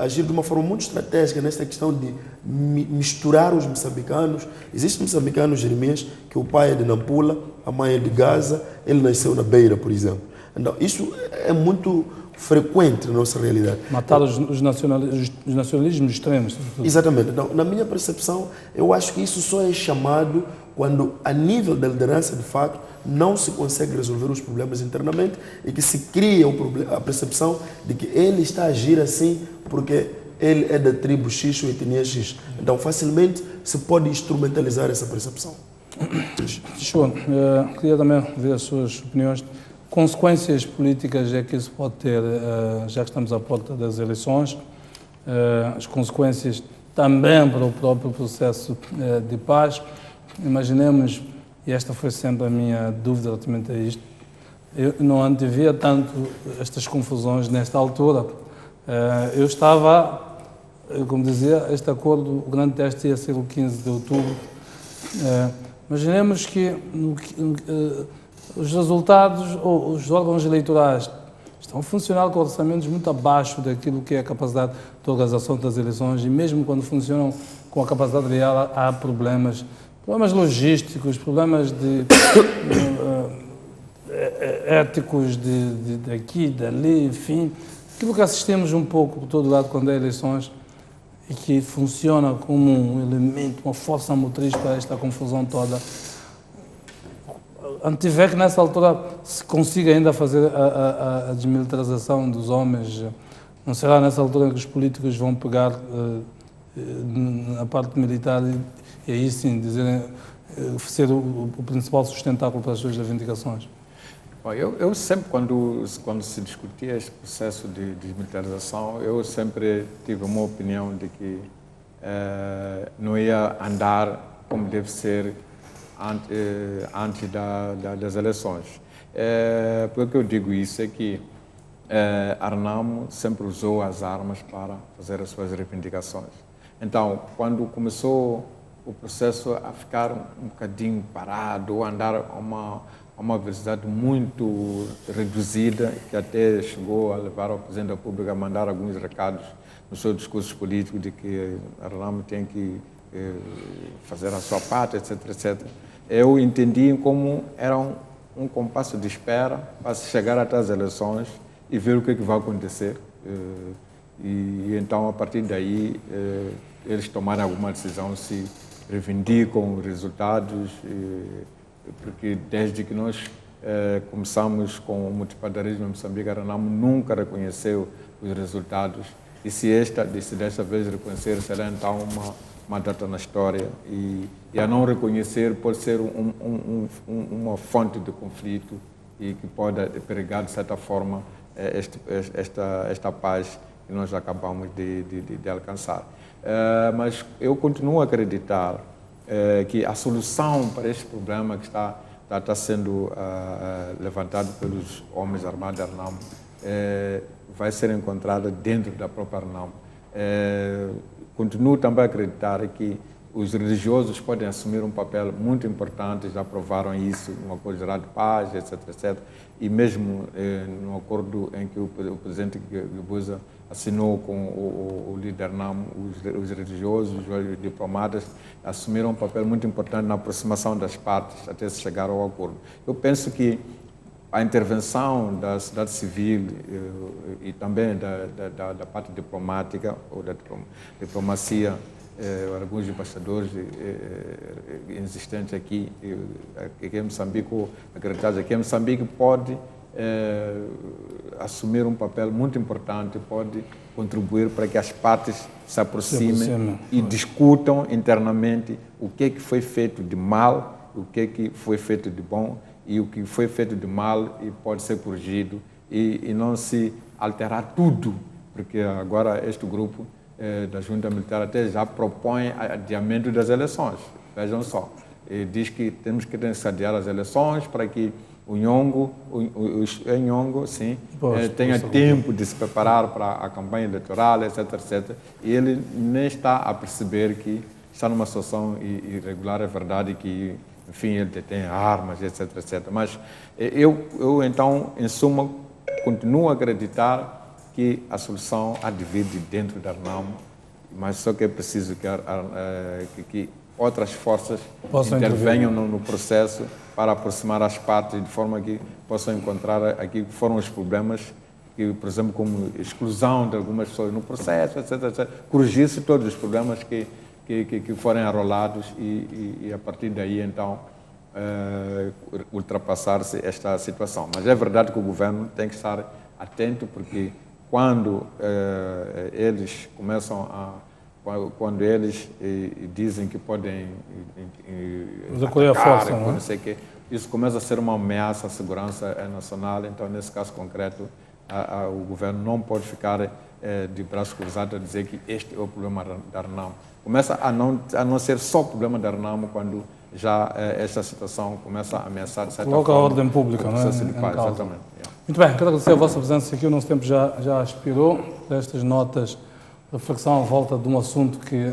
G: agir de uma forma muito estratégica nesta questão de misturar os moçambicanos. Existem moçambicanos, Jeremias, que o pai é de Nampula, a mãe é de Gaza, ele nasceu na Beira, por exemplo. Então, isso é muito frequente na nossa realidade.
A: Matar os nacionalismos extremos.
G: Exatamente. Então, na minha percepção, eu acho que isso só é chamado quando, a nível da liderança, de fato, não se consegue resolver os problemas internamente e que se cria a percepção de que ele está a agir assim porque ele é da tribo X ou etnia X. Então, facilmente se pode instrumentalizar essa percepção.
A: Queria também ver as suas opiniões. Consequências políticas é que isso pode ter, já que estamos à porta das eleições, as consequências também para o próprio processo de paz. Imaginemos, e esta foi sempre a minha dúvida relativamente a isto, eu não antevia tanto estas confusões nesta altura. Eu estava, como dizia, este acordo, o grande teste ia ser o 15 de outubro. Imaginemos que os resultados, ou os órgãos eleitorais, estão a funcionar com orçamentos muito abaixo daquilo que é a capacidade de organização das eleições, e mesmo quando funcionam com a capacidade real, há problemas logísticos, problemas éticos daqui, dali, enfim. Aquilo que assistimos um pouco por todo lado quando há eleições e que funciona como um elemento, uma força motriz para esta confusão toda. Antever que nessa altura se consiga ainda fazer a desmilitarização dos homens, não será nessa altura em que os políticos vão pegar na parte militar e aí sim dizerem ser o principal sustentáculo para as suas reivindicações?
F: Eu sempre, quando se discutia este processo de desmilitarização, eu sempre tive uma opinião de que não ia andar como deve ser antes das eleições. Por que eu digo isso? É que a RNAMO sempre usou as armas para fazer as suas reivindicações. Então, quando começou o processo a ficar um bocadinho parado, ou andar a uma velocidade muito reduzida, que até chegou a levar ao Presidente da República a mandar alguns recados nos seus discursos políticos de que a RNAMO tem que fazer a sua parte, etc, etc. Eu entendi como era um compasso de espera para se chegar até as eleições e ver o que vai acontecer. E então, a partir daí, eles tomaram alguma decisão, se reivindicam resultados, porque desde que nós começamos com o multipadarismo em Moçambique, a RNAMO nunca reconheceu os resultados. E se desta vez reconhecer, será então uma data na história. E a não reconhecer pode ser uma fonte de conflito e que pode perigar, de certa forma, esta paz que nós acabamos de alcançar. Mas eu continuo a acreditar que a solução para este problema que está sendo levantado pelos homens armados da RNAMO vai ser encontrada dentro da própria RNAMO. Continuo também a acreditar que os religiosos podem assumir um papel muito importante, já provaram isso no Acordo Geral de Paz, etc, etc. E mesmo no acordo em que o presidente Guebuza assinou com o líder RNAMO, os religiosos, os diplomatas, assumiram um papel muito importante na aproximação das partes até se chegar ao acordo. Eu penso que a intervenção da sociedade civil e também da parte diplomática, ou da diplomacia, alguns embaixadores existentes aqui em Moçambique, acreditados aqui em Moçambique, pode assumir um papel muito importante, pode contribuir para que as partes se aproximem e discutam internamente o que foi feito de mal, o que foi feito de bom, e o que foi feito de mal e pode ser corrigido e não se alterar tudo, porque agora este grupo da Junta Militar até já propõe adiamento das eleições. Vejam só, diz que temos que adiar as eleições para que o Nhongo tenha tempo de se preparar para a campanha eleitoral, etc, etc. E ele nem está a perceber que está numa situação irregular. É verdade que, enfim, ele detém armas, etc, etc. Mas eu então, em suma, continuo a acreditar que a solução há de vir de dentro da RNAMO, mas só que é preciso que outras forças intervenham no processo para aproximar as partes de forma que possam encontrar aqui que foram os problemas, que, por exemplo, como exclusão de algumas pessoas no processo, etc, etc. Corrigir-se todos os problemas que forem arrolados e a partir daí, então, ultrapassar-se esta situação. Mas é verdade que o governo tem que estar atento, porque quando eles começam quando eles dizem que podem
A: recolher a força,
F: não sei que, isso começa a ser uma ameaça à segurança nacional. Então, nesse caso concreto, o governo não pode ficar de braços cruzados a dizer que este é o problema da Renamo. Começa a não ser só o problema da Renamo quando já esta situação começa a ameaçar, de certa
A: Coloca
F: forma,
A: a ordem pública, não é?
F: Exatamente.
A: Muito bem, quero agradecer a vossa presença aqui. O nosso tempo já expirou. Destas notas, reflexão à volta de um assunto que